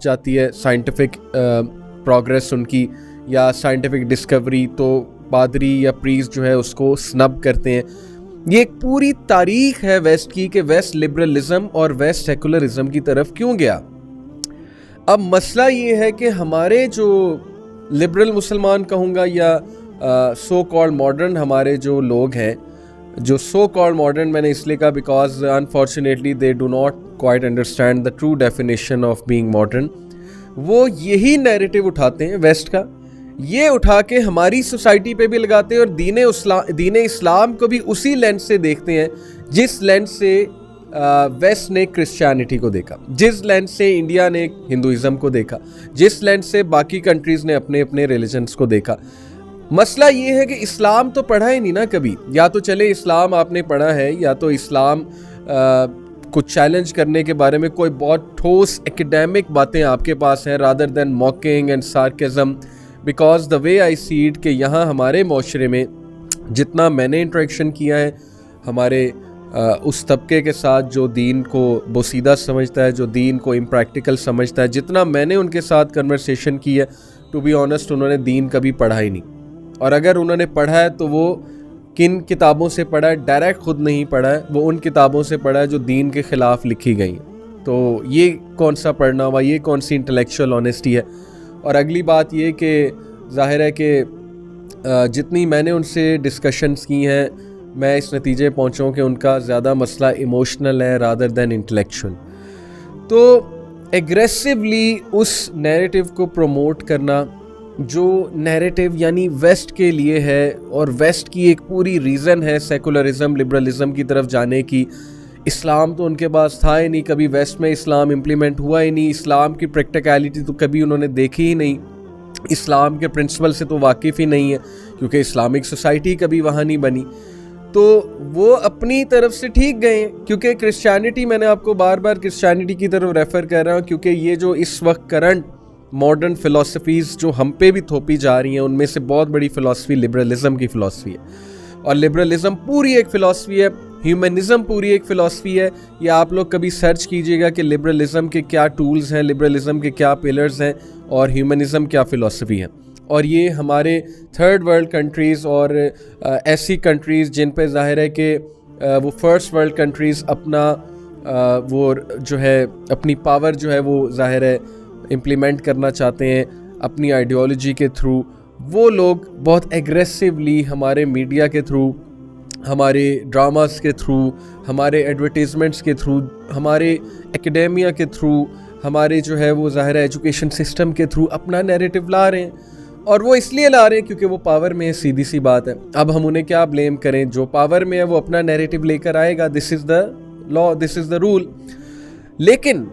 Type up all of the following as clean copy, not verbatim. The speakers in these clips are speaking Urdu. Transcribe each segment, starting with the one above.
جاتی ہے سائنٹیفک پروگریس ان کی یا سائنٹیفک ڈسکوری تو پادری یا پریسٹ جو ہے اس کو سنب کرتے ہیں. یہ ایک پوری تاریخ ہے ویسٹ کی کہ ویسٹ لبرلزم اور ویسٹ سیکولرزم کی طرف کیوں گیا. اب مسئلہ یہ ہے کہ ہمارے جو لبرل مسلمان کہوں گا یا سو کالڈ ماڈرن ہمارے جو لوگ ہیں, جو سو کالڈ ماڈرن میں نے اس لیے کہا because unfortunately they do not quite understand the true definition of being modern, وہ یہی نیریٹو اٹھاتے ہیں ویسٹ کا, یہ اٹھا کے ہماری سوسائٹی پہ بھی لگاتے ہیں اور دین اسلام کو بھی اسی لینس سے دیکھتے ہیں جس لینس سے ویسٹ نے کرسچینٹی کو دیکھا, جس لینس سے انڈیا نے ہندوازم کو دیکھا, جس لینس سے باقی کنٹریز نے اپنے اپنے ریلیجنس کو دیکھا. مسئلہ یہ ہے کہ اسلام تو پڑھا ہی نہیں نا کبھی, یا تو چلے اسلام آپ نے پڑھا ہے یا تو اسلام کو چیلنج کرنے کے بارے میں کوئی بہت ٹھوس ایکیڈیمک باتیں آپ کے پاس ہیں rather than mocking and sarcasm, because the way I see it کہ یہاں ہمارے معاشرے میں جتنا میں نے انٹریکشن کیا ہے ہمارے اس طبقے کے ساتھ جو دین کو بوسیدہ سمجھتا ہے, جو دین کو امپریکٹیکل سمجھتا ہے, جتنا میں نے ان کے ساتھ کنورسیشن کی ہے, ٹو بی آنیسٹ انہوں نے دین کبھی پڑھا ہی نہیں, اور اگر انہوں نے پڑھا ہے تو وہ کن کتابوں سے پڑھا ہے, ڈائریکٹ خود نہیں پڑھا ہے, وہ ان کتابوں سے پڑھا ہے جو دین کے خلاف لکھی گئی ہیں. تو یہ کون سا پڑھنا ہوا, یہ کون سی انٹلیکچوئل آنیسٹی ہے. اور اگلی بات یہ کہ ظاہر ہے کہ جتنی میں نے ان سے ڈسکشنز کی ہیں میں اس نتیجے پہنچا ہوں کہ ان کا زیادہ مسئلہ ایموشنل ہے رادر دین انٹلیکچوئل. تو ایگریسولی اس نیریٹو کو پروموٹ کرنا جو نیریٹو یعنی ویسٹ کے لیے ہے, اور ویسٹ کی ایک پوری ریزن ہے سیکولرزم لبرلزم کی طرف جانے کی. اسلام تو ان کے پاس تھا ہی نہیں, کبھی ویسٹ میں اسلام امپلیمنٹ ہوا ہی نہیں, اسلام کی پریکٹیکلٹی تو کبھی انہوں نے دیکھی ہی نہیں, اسلام کے پرنسپل سے تو واقف ہی نہیں ہے کیونکہ اسلامک سوسائٹی کبھی وہاں نہیں بنی. تو وہ اپنی طرف سے ٹھیک گئے ہیں, کیونکہ کرسچینٹی, میں نے آپ کو بار بار کرسچینٹی کی طرف ریفر کر رہا ہوں کیونکہ یہ جو اس وقت کرنٹ ماڈرن فلاسفیز جو ہم پہ بھی تھوپی جا رہی ہیں ان میں سے بہت بڑی فلاسفی لبرلزم کی فلاسفی ہے, اور لبرلزم پوری ایک فلاسفی ہے, ہیومنزم پوری ایک فلاسفی ہے. یا آپ لوگ کبھی سرچ کیجئے گا کہ لبرلزم کے کیا ٹولز ہیں, لبرلزم کے کیا پلرز ہیں, اور ہیومنزم کیا فلاسفی ہے. اور یہ ہمارے تھرڈ ورلڈ کنٹریز اور ایسی کنٹریز جن پہ ظاہر ہے کہ وہ فرسٹ ورلڈ کنٹریز اپنا وہ جو ہے اپنی پاور جو ہے وہ ظاہر ہے امپلیمنٹ کرنا چاہتے ہیں اپنی آئیڈیالوجی کے تھرو, وہ لوگ بہت ایگریسولی ہمارے میڈیا کے تھرو, ہمارے ڈراماز کے تھرو, ہمارے ایڈورٹیزمنٹس کے تھرو, ہمارے ایکیڈیمیا کے تھرو, ہمارے جو ہے وہ ظاہر ایجوکیشن سسٹم کے تھرو اپنا نیریٹو لا رہے ہیں. اور وہ اس لیے لا رہے ہیں کیونکہ وہ پاور میں ہے, سیدھی سی بات ہے. اب ہم انہیں کیا بلیم کریں, جو پاور میں ہے وہ اپنا نیریٹو لے کر آئے گا, دس از دا لا, دس از دا رول. لیکن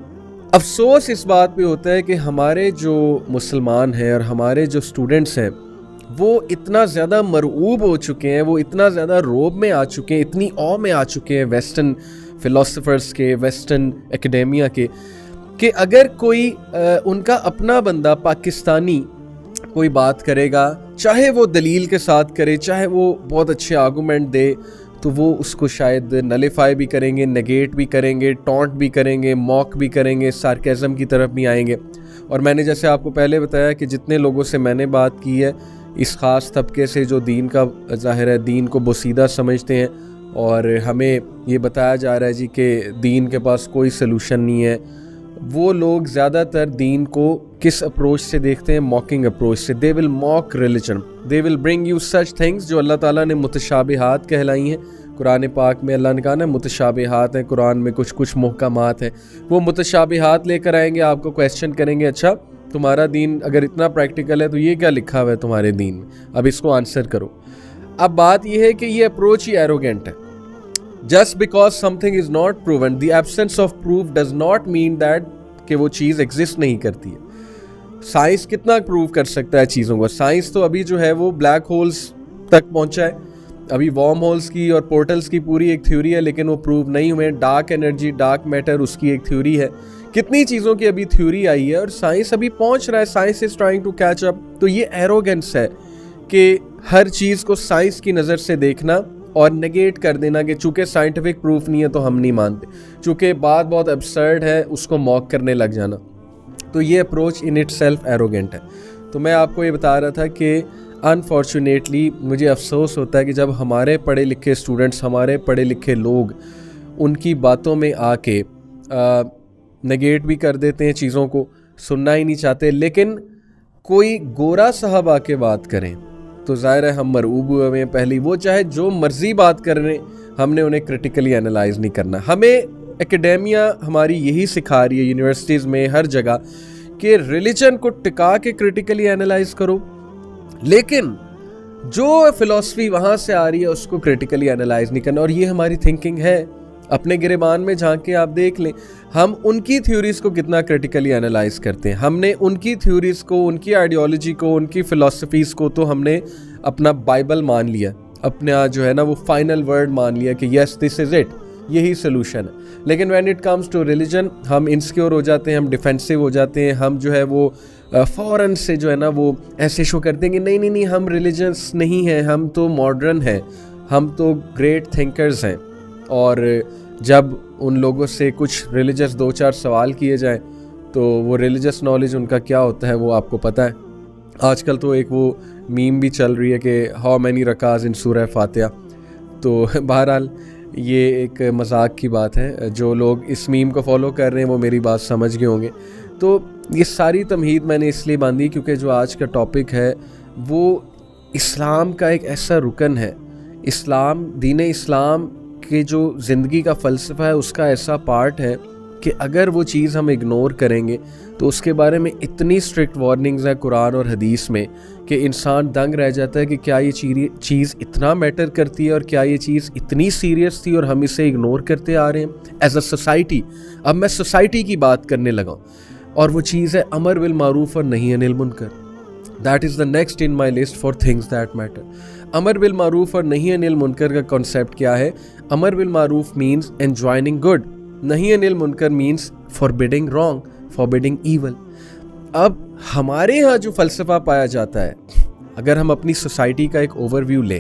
افسوس اس بات پہ ہوتا ہے کہ ہمارے جو مسلمان ہیں اور ہمارے جو اسٹوڈنٹس ہیں وہ اتنا زیادہ مرعوب ہو چکے ہیں, وہ اتنا زیادہ روب میں آ چکے ہیں, اتنی او میں آ چکے ہیں ویسٹرن فلاسفرز کے, ویسٹرن ایکیڈیمیا کے, کہ اگر کوئی ان کا اپنا بندہ پاکستانی کوئی بات کرے گا, چاہے وہ دلیل کے ساتھ کرے, چاہے وہ بہت اچھے آرگومنٹ دے, تو وہ اس کو شاید نلیفائی بھی کریں گے, نگیٹ بھی کریں گے, ٹونٹ بھی کریں گے, موک بھی کریں گے, سارکیزم کی طرف بھی آئیں گے. اور میں نے جیسے آپ کو پہلے بتایا کہ جتنے لوگوں سے میں نے بات کی ہے اس خاص طبقے سے جو دین کا ظاہر ہے دین کو بوسیدہ سمجھتے ہیں, اور ہمیں یہ بتایا جا رہا ہے جی کہ دین کے پاس کوئی سلوشن نہیں ہے, وہ لوگ زیادہ تر دین کو کس اپروچ سے دیکھتے ہیں, موکنگ اپروچ سے. They will mock religion, they will bring you such things جو اللہ تعالیٰ نے متشابہات کہلائی ہیں. قرآن پاک میں اللہ نے کہا نا متشابہات ہیں, قرآن میں کچھ کچھ محکمات ہیں. وہ متشابہات لے کر آئیں گے, آپ کو کویسچن کریں گے, اچھا تمہارا دین اگر اتنا پریکٹیکل ہے تو یہ کیا لکھا ہوا ہے تمہارے دین میں, اب اس کو آنسر کرو. اب بات یہ ہے کہ یہ اپروچ ہی ایروگینٹ ہے. Just because something is not proven, the absence of proof does not mean that کہ وہ چیز ایگزسٹ نہیں کرتی ہے. سائنس کتنا پروو کر سکتا ہے چیزوں کو, سائنس تو ابھی جو ہے وہ بلیک ہولز تک پہنچا ہے, ابھی وارم ہولز کی اور پورٹلز کی پوری ایک تھیوری ہے لیکن وہ پروو نہیں ہوئے. ڈارک انرجی, ڈارک میٹر, اس کی ایک تھیوری ہے. کتنی چیزوں کی ابھی تھیوری آئی ہے اور سائنس ابھی پہنچ رہا ہے, science is trying to catch up. تو یہ ایروگنس ہے کہ ہر چیز کو سائنس کی نظر سے دیکھنا اور نگیٹ کر دینا کہ چونکہ سائنٹیفک پروف نہیں ہے تو ہم نہیں مانتے, چونکہ بات بہت ابسرڈ ہے اس کو موک کرنے لگ جانا. تو یہ approach in it self arrogant ہے. تو میں آپ کو یہ بتا رہا تھا کہ انفارچونیٹلی مجھے افسوس ہوتا ہے کہ جب ہمارے پڑھے لکھے اسٹوڈنٹس، ہمارے پڑھے لکھے لوگ ان کی باتوں میں آ کے نگیٹ بھی کر دیتے ہیں چیزوں کو، سننا ہی نہیں چاہتے. لیکن کوئی گورا صاحب آ کے بات کریں تو ظاہر ہے ہم مرعوب ہوئے ہیں. پہلی وہ چاہے جو مرضی بات کر رہے ہیں، ہم نے انہیں کرٹیکلی انالائز نہیں کرنا. ہمیں اکیڈیمیا ہماری یہی سکھا رہی ہے، یونیورسٹیز میں ہر جگہ، کہ ریلیجن کو ٹکا کے کرٹیکلی انالائز کرو، لیکن جو فلسفی وہاں سے آ رہی ہے اس کو کرٹیکلی انالائز نہیں کرنا. اور یہ ہماری تھنکنگ ہے. اپنے گریبان میں جھانک کے آپ دیکھ لیں، ہم ان کی تھیوریز کو کتنا کرٹیکلی انالائز کرتے ہیں. ہم نے ان کی تھیوریز کو، ان کی آئیڈیالوجی کو، ان کی فلسفیز کو تو ہم نے اپنا بائبل مان لیا، اپنا جو ہے نا وہ فائنل ورڈ مان لیا کہ یس دس از اٹ، یہی سلوشن ہے. لیکن when it comes to religion ہم انسیکیور ہو جاتے ہیں، ہم ڈیفینسو ہو جاتے ہیں. ہم جو ہے وہ فوراً سے جو ہے نا وہ ایسے شو کرتے ہیں کہ نہیں ہم ریلیجنس نہیں ہیں، ہم تو ماڈرن ہیں، ہم تو گریٹ تھنکرز ہیں. اور جب ان لوگوں سے کچھ ریلیجس 2-4 سوال کیے جائیں تو وہ ریلیجس نالج ان کا کیا ہوتا ہے وہ آپ کو پتہ ہے. آج کل تو ایک وہ میم بھی چل رہی ہے کہ ہاؤ مینی رکعز ان سورہ فاتحہ. تو بہرحال یہ ایک مذاق کی بات ہے. جو لوگ اس میم کو فالو کر رہے ہیں وہ میری بات سمجھ گئے ہوں گے. تو یہ ساری تمہید میں نے اس لیے باندھی کیونکہ جو آج کا ٹاپک ہے وہ اسلام کا ایک ایسا رکن ہے. اسلام، دین اسلام کہ جو زندگی کا فلسفہ ہے اس کا ایسا پارٹ ہے کہ اگر وہ چیز ہم اگنور کریں گے تو اس کے بارے میں اتنی اسٹرکٹ وارننگز ہیں قرآن اور حدیث میں کہ انسان دنگ رہ جاتا ہے کہ کیا یہ چیز اتنا میٹر کرتی ہے اور کیا یہ چیز اتنی سیریس تھی اور ہم اسے اگنور کرتے آ رہے ہیں ایز اے سوسائٹی. اب میں سوسائٹی کی بات کرنے لگا ہوں اور وہ چیز ہے امر بالمعروف اور نہی عن المنکر. That is the next in my list for things that matter. امر بالمعروف اور نہی عن المنکر کا کانسیپٹ کیا ہے؟ امر بالمعروف مینس enjoining good, نہی عن المنکر means forbidding wrong, forbidding evil. اب ہمارے ہاں جو فلسفہ پایا جاتا ہے، اگر ہم اپنی سوسائٹی کا ایک اوور ویو لیں،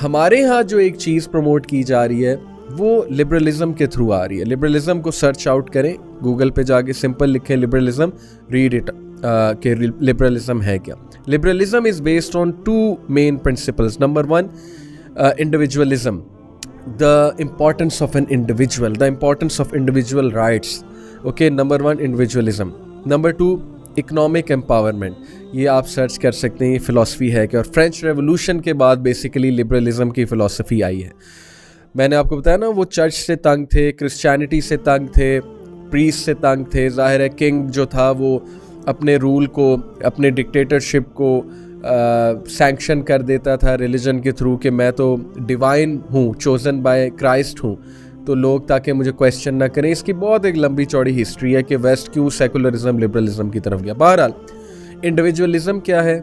ہمارے ہاں جو ایک چیز پروموٹ کی جا رہی ہے وہ لبرلزم کے تھرو آ رہی ہے. لبرلزم کو سرچ آؤٹ کریں، گوگل پہ جا کے سمپل لکھیں لبرلزم، ریڈ اٹ کہ لبرلزم ہے کیا. Liberalism is based on 2 main principles. Number 1, individualism, the importance of an individual, the importance of individual rights. Okay, number 1 individualism. Number 2 economic empowerment. یہ آپ سرچ کر سکتے ہیں، یہ فلسفی ہے کہ اور فرینچ ریولوشن کے بعد بیسیکلی لبرلزم کی فلسفی آئی ہے. میں نے آپ کو بتایا نا وہ چرچ سے تنگ تھے، کرسچینٹی سے تنگ تھے، پریسٹ سے تنگ تھے. ظاہر ہے کنگ جو تھا وہ اپنے رول کو، اپنے ڈکٹیٹرشپ کو سینکشن کر دیتا تھا ریلیجن کے تھرو کہ میں تو ڈیوائن ہوں، چوزن بائی کرائسٹ ہوں، تو لوگ تاکہ مجھے کویسچن نہ کریں. اس کی بہت ایک لمبی چوڑی ہسٹری ہے کہ ویسٹ کیوں سیکولرزم لبرلزم کی طرف گیا. بہرحال انڈیویجولزم کیا ہے؟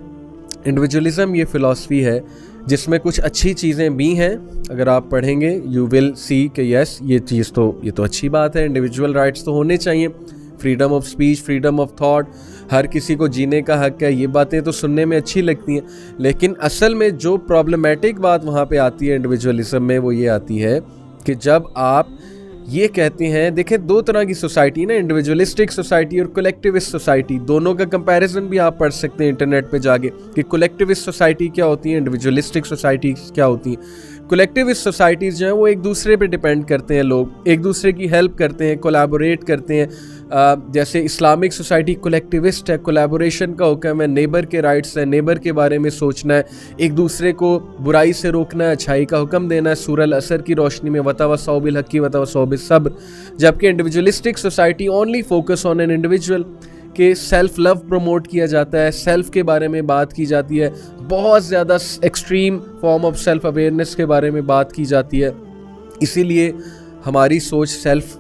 انڈیویجولزم یہ فلسفی ہے جس میں کچھ اچھی چیزیں بھی ہیں. اگر آپ پڑھیں گے یو ول سی کہ یس یہ تو اچھی بات ہے، انڈیویجول رائٹس تو ہونے چاہیے، freedom of speech, freedom of thought, ہر کسی کو جینے کا حق ہے. یہ باتیں تو سننے میں اچھی لگتی ہیں، لیکن اصل میں جو پرابلمٹک بات وہاں پہ آتی ہے انڈیویجولزم میں وہ یہ آتی ہے کہ جب آپ یہ کہتے ہیں، دیکھیں 2 طرح کی سوسائٹی نا، انڈیویجولسٹک سوسائٹی اور کولیکٹیوسٹ سوسائٹی. دونوں کا کمپیریزن بھی آپ پڑھ سکتے ہیں انٹرنیٹ پہ جا کے کہ کولیکٹیوسٹ سوسائٹی کیا ہوتی ہیں، انڈیویجولسٹک سوسائٹی کیا ہوتی ہیں. کولیکٹیوسٹ سوسائٹیز جو ہیں وہ ایک دوسرے پہ ڈیپینڈ کرتے ہیں، لوگ ایک دوسرے کی ہیلپ کرتے ہیں، کولیبوریٹ کرتے ہیں. جیسے اسلامک سوسائٹی کولیکٹیوسٹ ہے، کولیبوریشن کا حکم ہے، نیبر کے رائٹس ہیں، نیبر کے بارے میں سوچنا ہے، ایک دوسرے کو برائی سے روکنا ہے، اچھائی کا حکم دینا ہے سورہ العصر کی روشنی میں وتواصوا بالحق وتواصوا بالصبر. جبکہ individualistic society only focus on an individual, کہ سیلف لو پروموٹ کیا جاتا ہے، سیلف کے بارے میں بات کی جاتی ہے، بہت زیادہ extreme form of self awareness کے بارے میں بات کی جاتی ہے. اسی لیے ہماری سوچ سیلف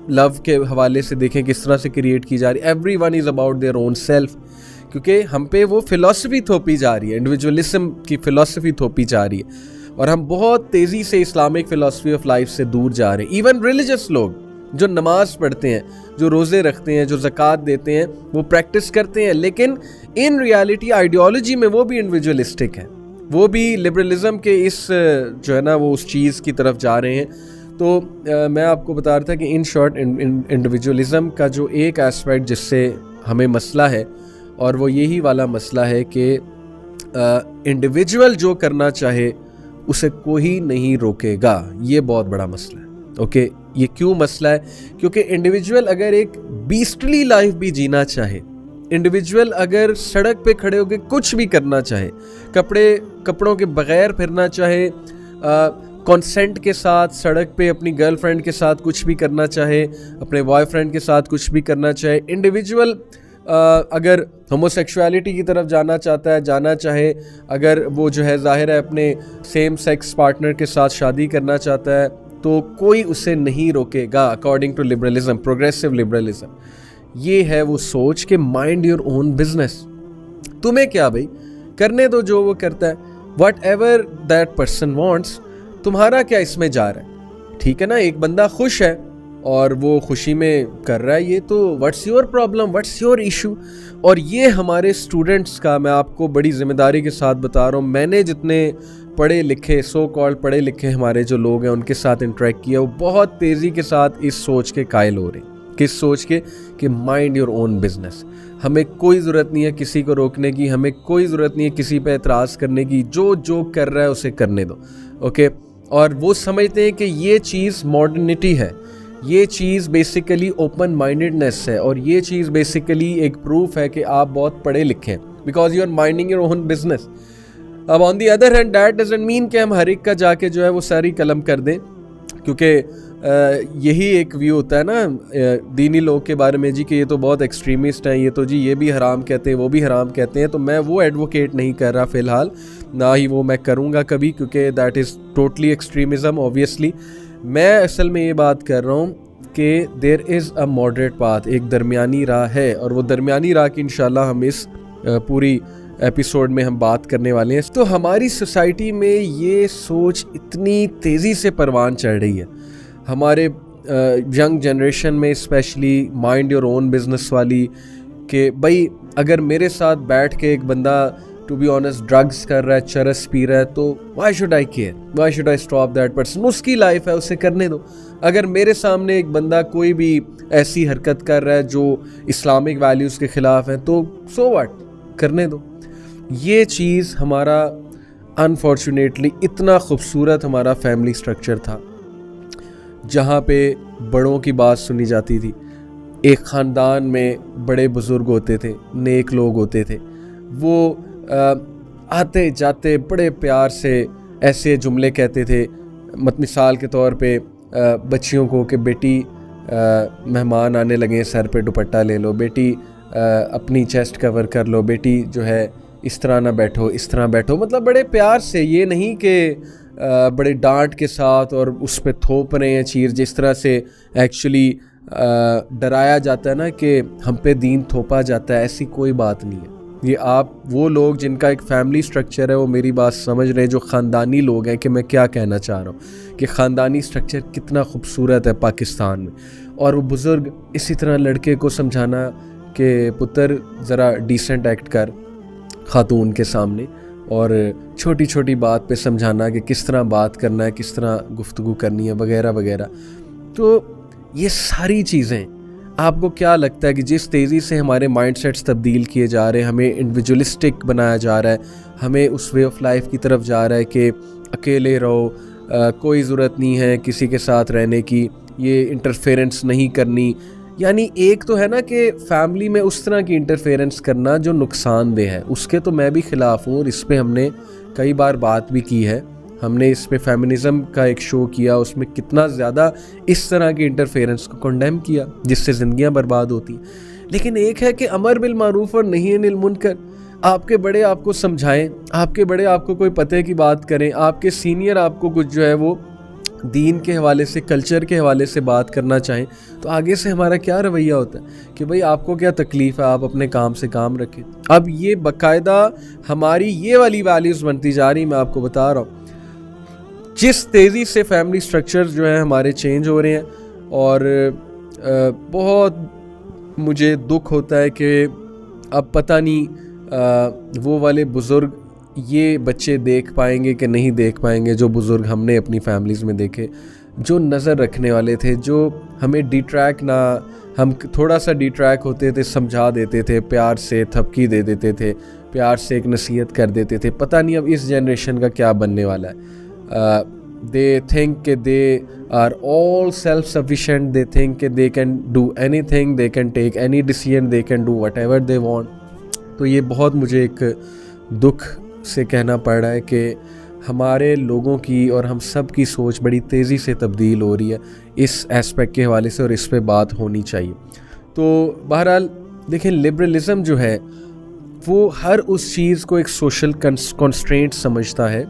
لو کے حوالے سے دیکھیں کس طرح سے کریٹ کی جا رہی ہے. Everyone is about their own self, کیونکہ ہم پہ وہ فلسفی تھوپی جا رہی ہے، انڈیویجولزم کی فلسفی تھوپی جا رہی ہے، اور ہم بہت تیزی سے اسلامک فلسفی آف لائف سے دور جا رہے ہیں. ایون ریلیجس لوگ جو نماز پڑھتے ہیں، جو روزے رکھتے ہیں، جو زکوٰۃ دیتے ہیں، وہ پریکٹس کرتے ہیں، لیکن ان ریالٹی آئیڈیالوجی میں وہ بھی انڈیویجولسٹک ہیں، وہ بھی لبرلزم کے اس جو ہے نا وہ اس چیز کی طرف جا رہے ہیں. تو میں آپ کو بتا رہا تھا کہ ان شارٹ انڈیویجولزم کا جو ایک ایسپیکٹ جس سے ہمیں مسئلہ ہے، اور وہ یہی والا مسئلہ ہے کہ انڈیویجول جو کرنا چاہے اسے کوئی نہیں روکے گا. یہ بہت بڑا مسئلہ ہے. اوکے، یہ کیوں مسئلہ ہے؟ کیونکہ انڈیویجول اگر ایک بیسٹلی لائف بھی جینا چاہے، انڈیویجول اگر سڑک پہ کھڑے ہو کے کچھ بھی کرنا چاہے، کپڑوں کے بغیر پھرنا چاہے، کنسنٹ کے ساتھ سڑک پہ اپنی گرل فرینڈ کے ساتھ کچھ بھی کرنا چاہے، اپنے بوائے فرینڈ کے ساتھ کچھ بھی کرنا چاہے، انڈیویجول اگر ہومو سیکشولیٹی کی طرف جانا چاہے، اگر وہ جو ہے ظاہر ہے اپنے سیم سیکس پارٹنر کے ساتھ شادی کرنا چاہتا ہے، تو کوئی اسے نہیں روکے گا according to liberalism, progressive liberalism. یہ ہے وہ سوچ کہ مائنڈ یور اون بزنس. تمہیں کیا بھائی، کرنے دو جو وہ کرتا ہے، what ever that person wants. تمہارا کیا اس میں جا رہا ہے؟ ٹھیک ہے نا، ایک بندہ خوش ہے اور وہ خوشی میں کر رہا ہے یہ، تو what's your problem, what's your issue. اور یہ ہمارے اسٹوڈنٹس کا، میں آپ کو بڑی ذمہ داری کے ساتھ بتا رہا ہوں، میں نے جتنے پڑھے لکھے سو کال پڑھے لکھے ہمارے جو لوگ ہیں ان کے ساتھ انٹریکٹ کیا، وہ بہت تیزی کے ساتھ اس سوچ کے قائل ہو رہے ہیں. کس سوچ کے؟ کہ مائنڈ یور اون بزنس. ہمیں کوئی ضرورت نہیں ہے کسی کو روکنے کی، ہمیں کوئی ضرورت نہیں ہے کسی پہ اعتراض کرنے کی، جو کر رہا ہے اسے کرنے دو. اوکے، اور وہ سمجھتے ہیں کہ یہ چیز ماڈرنٹی ہے، یہ چیز بیسیکلی اوپن مائنڈڈنیس ہے، اور یہ چیز بیسیکلی ایک پروف ہے کہ آپ بہت پڑھے لکھے ہیں، because you are minding your own business. اب on the other hand that doesn't mean کہ ہم ہر ایک کا جا کے جو ہے وہ ساری قلم کر دیں، کیونکہ یہی ایک ویو ہوتا ہے نا دینی لوگ کے بارے میں، جی کہ یہ تو بہت ایکسٹریمسٹ ہیں، یہ تو جی یہ بھی حرام کہتے ہیں وہ بھی حرام کہتے ہیں. تو میں وہ ایڈوکیٹ نہیں کر رہا فی الحال، نہ ہی وہ میں کروں گا کبھی، کیونکہ that is totally extremism obviously. میں اصل میں یہ بات کر رہا ہوں کہ دیر از اے ماڈریٹ پاتھ، ایک درمیانی راہ ہے، اور وہ درمیانی راہ کی انشاءاللہ ہم اس پوری ایپیسوڈ میں ہم بات کرنے والے ہیں. تو ہماری سوسائٹی میں یہ سوچ اتنی تیزی سے پروان چڑھ رہی ہے، ہمارے ینگ جنریشن میں especially mind your own business والی، کہ بھائی اگر میرے ساتھ بیٹھ کے ایک بندہ ٹو بی آنیسٹ ڈرگز کر رہا ہے، چرس پی رہا ہے، تو why should I care, why should I stop that person. اس کی لائف ہے، اسے کرنے دو. اگر میرے سامنے ایک بندہ کوئی بھی ایسی حرکت کر رہا ہے جو اسلامک ویلیوز کے خلاف ہے، تو سو واٹ، کرنے دو. یہ چیز ہمارا انفارچونیٹلی اتنا خوبصورت ہمارا فیملی سٹرکچر تھا، جہاں پہ بڑوں کی بات سنی جاتی تھی. ایک خاندان میں بڑے بزرگ ہوتے تھے، نیک لوگ ہوتے تھے، وہ آتے جاتے بڑے پیار سے ایسے جملے کہتے تھے، مثال کے طور پہ بچیوں کو کہ بیٹی مہمان آنے لگے، سر پہ دوپٹہ لے لو، بیٹی اپنی چیسٹ کور کر لو، بیٹی جو ہے اس طرح نہ بیٹھو، اس طرح بیٹھو. مطلب بڑے پیار سے، یہ نہیں کہ بڑے ڈانٹ کے ساتھ اور اس پہ تھوپ رہے ہیں چیز، جس طرح سے ایکچولی ڈرایا جاتا ہے نا کہ ہم پہ دین تھوپا جاتا ہے. ایسی کوئی بات نہیں ہے. یہ آپ وہ لوگ جن کا ایک فیملی سٹرکچر ہے وہ میری بات سمجھ رہے ہیں، جو خاندانی لوگ ہیں، کہ میں کیا کہنا چاہ رہا ہوں کہ خاندانی سٹرکچر کتنا خوبصورت ہے پاکستان میں. اور وہ بزرگ اسی طرح لڑکے کو سمجھانا کہ پتر ذرا ڈیسنٹ ایکٹ کر خاتون کے سامنے، اور چھوٹی چھوٹی بات پہ سمجھانا کہ کس طرح بات کرنا ہے، کس طرح گفتگو کرنی ہے، وغیرہ وغیرہ. تو یہ ساری چیزیں آپ کو کیا لگتا ہے کہ جس تیزی سے ہمارے مائنڈ سیٹس تبدیل کیے جا رہے ہیں، ہمیں انڈیویجولسٹک بنایا جا رہا ہے، ہمیں اس وے آف لائف کی طرف جا رہا ہے کہ اکیلے رہو، کوئی ضرورت نہیں ہے کسی کے ساتھ رہنے کی، یہ انٹرفیرنس نہیں کرنی. یعنی ایک تو ہے نا کہ فیملی میں اس طرح کی انٹرفیرنس کرنا جو نقصان دہ ہے، اس کے تو میں بھی خلاف ہوں، اور اس پہ ہم نے کئی بار بات بھی کی ہے. ہم نے اس پہ فیمنزم کا ایک شو کیا، اس میں کتنا زیادہ اس طرح کی انٹرفیرنس کو کنڈیم کیا جس سے زندگیاں برباد ہوتی. لیکن ایک ہے کہ امر بالمعروف اور نہی عن المنکر، آپ کے بڑے آپ کو سمجھائیں، آپ کے بڑے آپ کو کوئی پتے کی بات کریں، آپ کے سینئر آپ کو کچھ جو ہے وہ دین کے حوالے سے، کلچر کے حوالے سے بات کرنا چاہیں، تو آگے سے ہمارا کیا رویہ ہوتا ہے کہ بھئی آپ کو کیا تکلیف ہے، آپ اپنے کام سے کام رکھیں. اب یہ باقاعدہ ہماری یہ والی ویلیوز بنتی جا رہی. میں آپ کو بتا رہا ہوں جس تیزی سے فیملی سٹرکچر جو ہیں ہمارے چینج ہو رہے ہیں، اور بہت مجھے دکھ ہوتا ہے کہ اب پتہ نہیں وہ والے بزرگ یہ بچے دیکھ پائیں گے کہ نہیں دیکھ پائیں گے جو بزرگ ہم نے اپنی فیملیز میں دیکھے. جو نظر رکھنے والے تھے, جو ہمیں ڈیٹریک نہ, ہم تھوڑا سا ڈیٹریک ہوتے تھے سمجھا دیتے تھے, پیار سے تھپکی دے دیتے تھے, پیار سے ایک نصیحت کر دیتے تھے. پتہ نہیں اب اس جنریشن کا کیا بننے والا ہے. دے تھنک کہ they are all self sufficient, they think کہ they can do anything, they can take any decision, they can do whatever they want. تو یہ بہت مجھے ایک دکھ سے کہنا پڑ رہا ہے کہ ہمارے لوگوں کی اور ہم سب کی سوچ بڑی تیزی سے تبدیل ہو رہی ہے اس ایسپیکٹ کے حوالے سے, اور اس پہ بات ہونی چاہیے. تو بہرحال دیکھیں, لبرلزم جو ہے وہ ہر اس چیز کو ایک سوشل کنسٹرینٹ سمجھتا ہے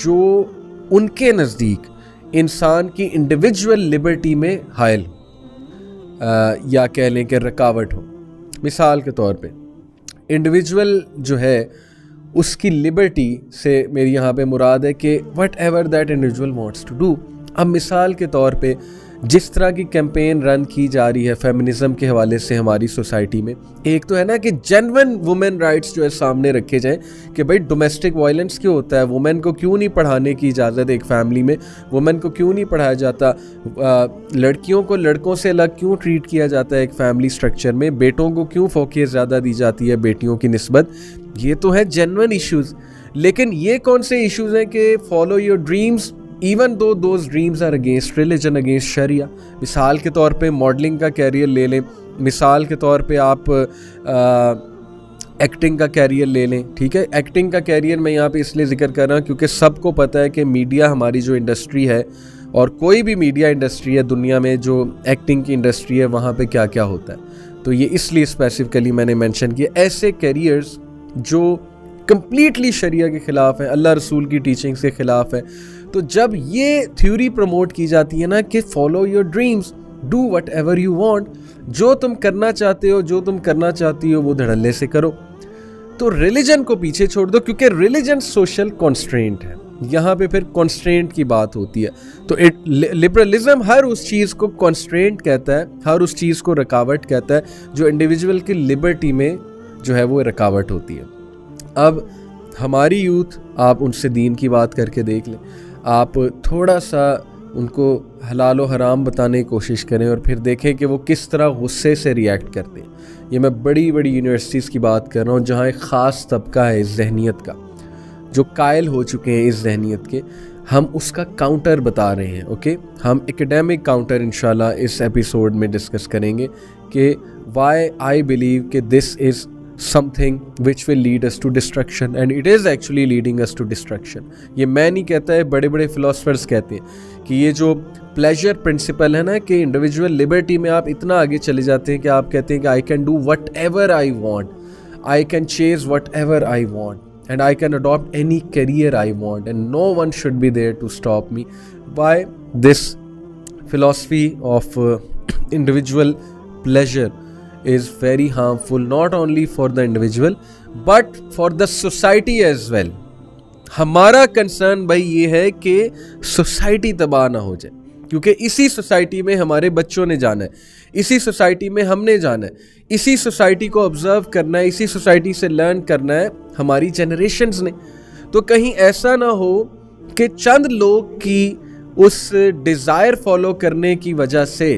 جو ان کے نزدیک انسان کی انڈیویجول لبرٹی میں حائل یا کہہ لیں کہ رکاوٹ ہو. مثال کے طور پہ انڈیویجول جو ہے اس کی لبرٹی سے میری یہاں پہ مراد ہے کہ whatever that individual wants to do. اب مثال کے طور پہ جس طرح کی کیمپین رن کی جا رہی ہے فیمنزم کے حوالے سے ہماری سوسائٹی میں, ایک تو ہے نا کہ جینون وومن رائٹس جو ہے سامنے رکھے جائیں کہ بھائی ڈومیسٹک وائلنس کیوں ہوتا ہے, وومن کو کیوں نہیں پڑھانے کی اجازت ایک فیملی میں, وومن کو کیوں نہیں پڑھایا جاتا, لڑکیوں کو لڑکوں سے الگ کیوں ٹریٹ کیا جاتا ہے ایک فیملی سٹرکچر میں, بیٹوں کو کیوں فوقیت زیادہ دی جاتی ہے بیٹیوں کی نسبت. یہ تو ہے جینون ایشوز. لیکن یہ کون سے ایشوز ہیں کہ follow your dreams even though those dreams are against religion, against Sharia. مثال کے طور پہ ماڈلنگ کا کیریئر لے لیں, مثال کے طور پہ آپ ایکٹنگ کا کیریئر لے لیں. ٹھیک ہے, ایکٹنگ کا کیریئر میں یہاں پہ اس لیے ذکر کر رہا ہوں کیونکہ سب کو پتہ ہے کہ میڈیا ہماری جو انڈسٹری ہے, اور کوئی بھی میڈیا انڈسٹری ہے دنیا میں جو ایکٹنگ کی انڈسٹری ہے, وہاں پہ کیا کیا ہوتا ہے. تو یہ اس لیے اسپیسیفکلی میں نے مینشن کیا, ایسے کیریئرز جو کمپلیٹلی شریعہ کے خلاف ہیں, اللہ رسول کی ٹیچنگز کے خلاف ہے. تو جب یہ تھیوری پروموٹ کی جاتی ہے نا کہ follow your dreams, do what ever you want, جو تم کرنا چاہتے ہو, جو تم کرنا چاہتی ہو وہ دھڑلے سے کرو, تو ریلیجن کو پیچھے چھوڑ دو کیونکہ ریلیجن سوشل کانسٹرینٹ ہے. یہاں پہ پھر کانسٹرینٹ کی بات ہوتی ہے. تو لبرلزم ہر اس چیز کو کانسٹرینٹ کہتا ہے, ہر اس چیز کو رکاوٹ کہتا ہے جو انڈیویجول کی لبرٹی میں جو ہے وہ رکاوٹ ہوتی ہے. اب ہماری یوتھ, آپ ان سے دین کی بات کر کے دیکھ لیں, آپ تھوڑا سا ان کو حلال و حرام بتانے کی کوشش کریں اور پھر دیکھیں کہ وہ کس طرح غصے سے ریئیکٹ کرتے ہیں. یہ میں بڑی بڑی یونیورسٹیز کی بات کر رہا ہوں جہاں ایک خاص طبقہ ہے اس ذہنیت کا, جو قائل ہو چکے ہیں اس ذہنیت کے. ہم اس کا کاؤنٹر بتا رہے ہیں. اوکے, ہم ایکیڈیمک کاؤنٹر انشاءاللہ اس ایپیسوڈ میں ڈسکس کریں گے کہ وائی آئی بلیو کہ دس از something which will lead us to destruction and it is actually leading us to destruction. یہ میں نہیں کہتا ہے, بڑے بڑے فلاسفرز کہتے ہیں کہ یہ جو پلیجر پرنسپل ہے نا کہ انڈیویجول لبرٹی میں آپ اتنا آگے چلے جاتے ہیں کہ آپ کہتے ہیں کہ I can do whatever I want, I can chase whatever I want and I can adopt any career I want and no one should be there to stop me. Why? This philosophy of individual pleasure is very harmful not only for the individual but for the society as well. ہمارا کنسرن بھائی یہ ہے کہ سوسائٹی تباہ نہ ہو جائے, کیونکہ اسی سوسائٹی میں ہمارے بچوں نے جانا ہے, اسی سوسائٹی میں ہم نے جانا ہے, اسی سوسائٹی کو آبزرو کرنا ہے, اسی سوسائٹی سے لرن کرنا ہے ہماری جنریشنز نے. تو کہیں ایسا نہ ہو کہ چند لوگ کی اس ڈیزائر فالو کرنے کی وجہ سے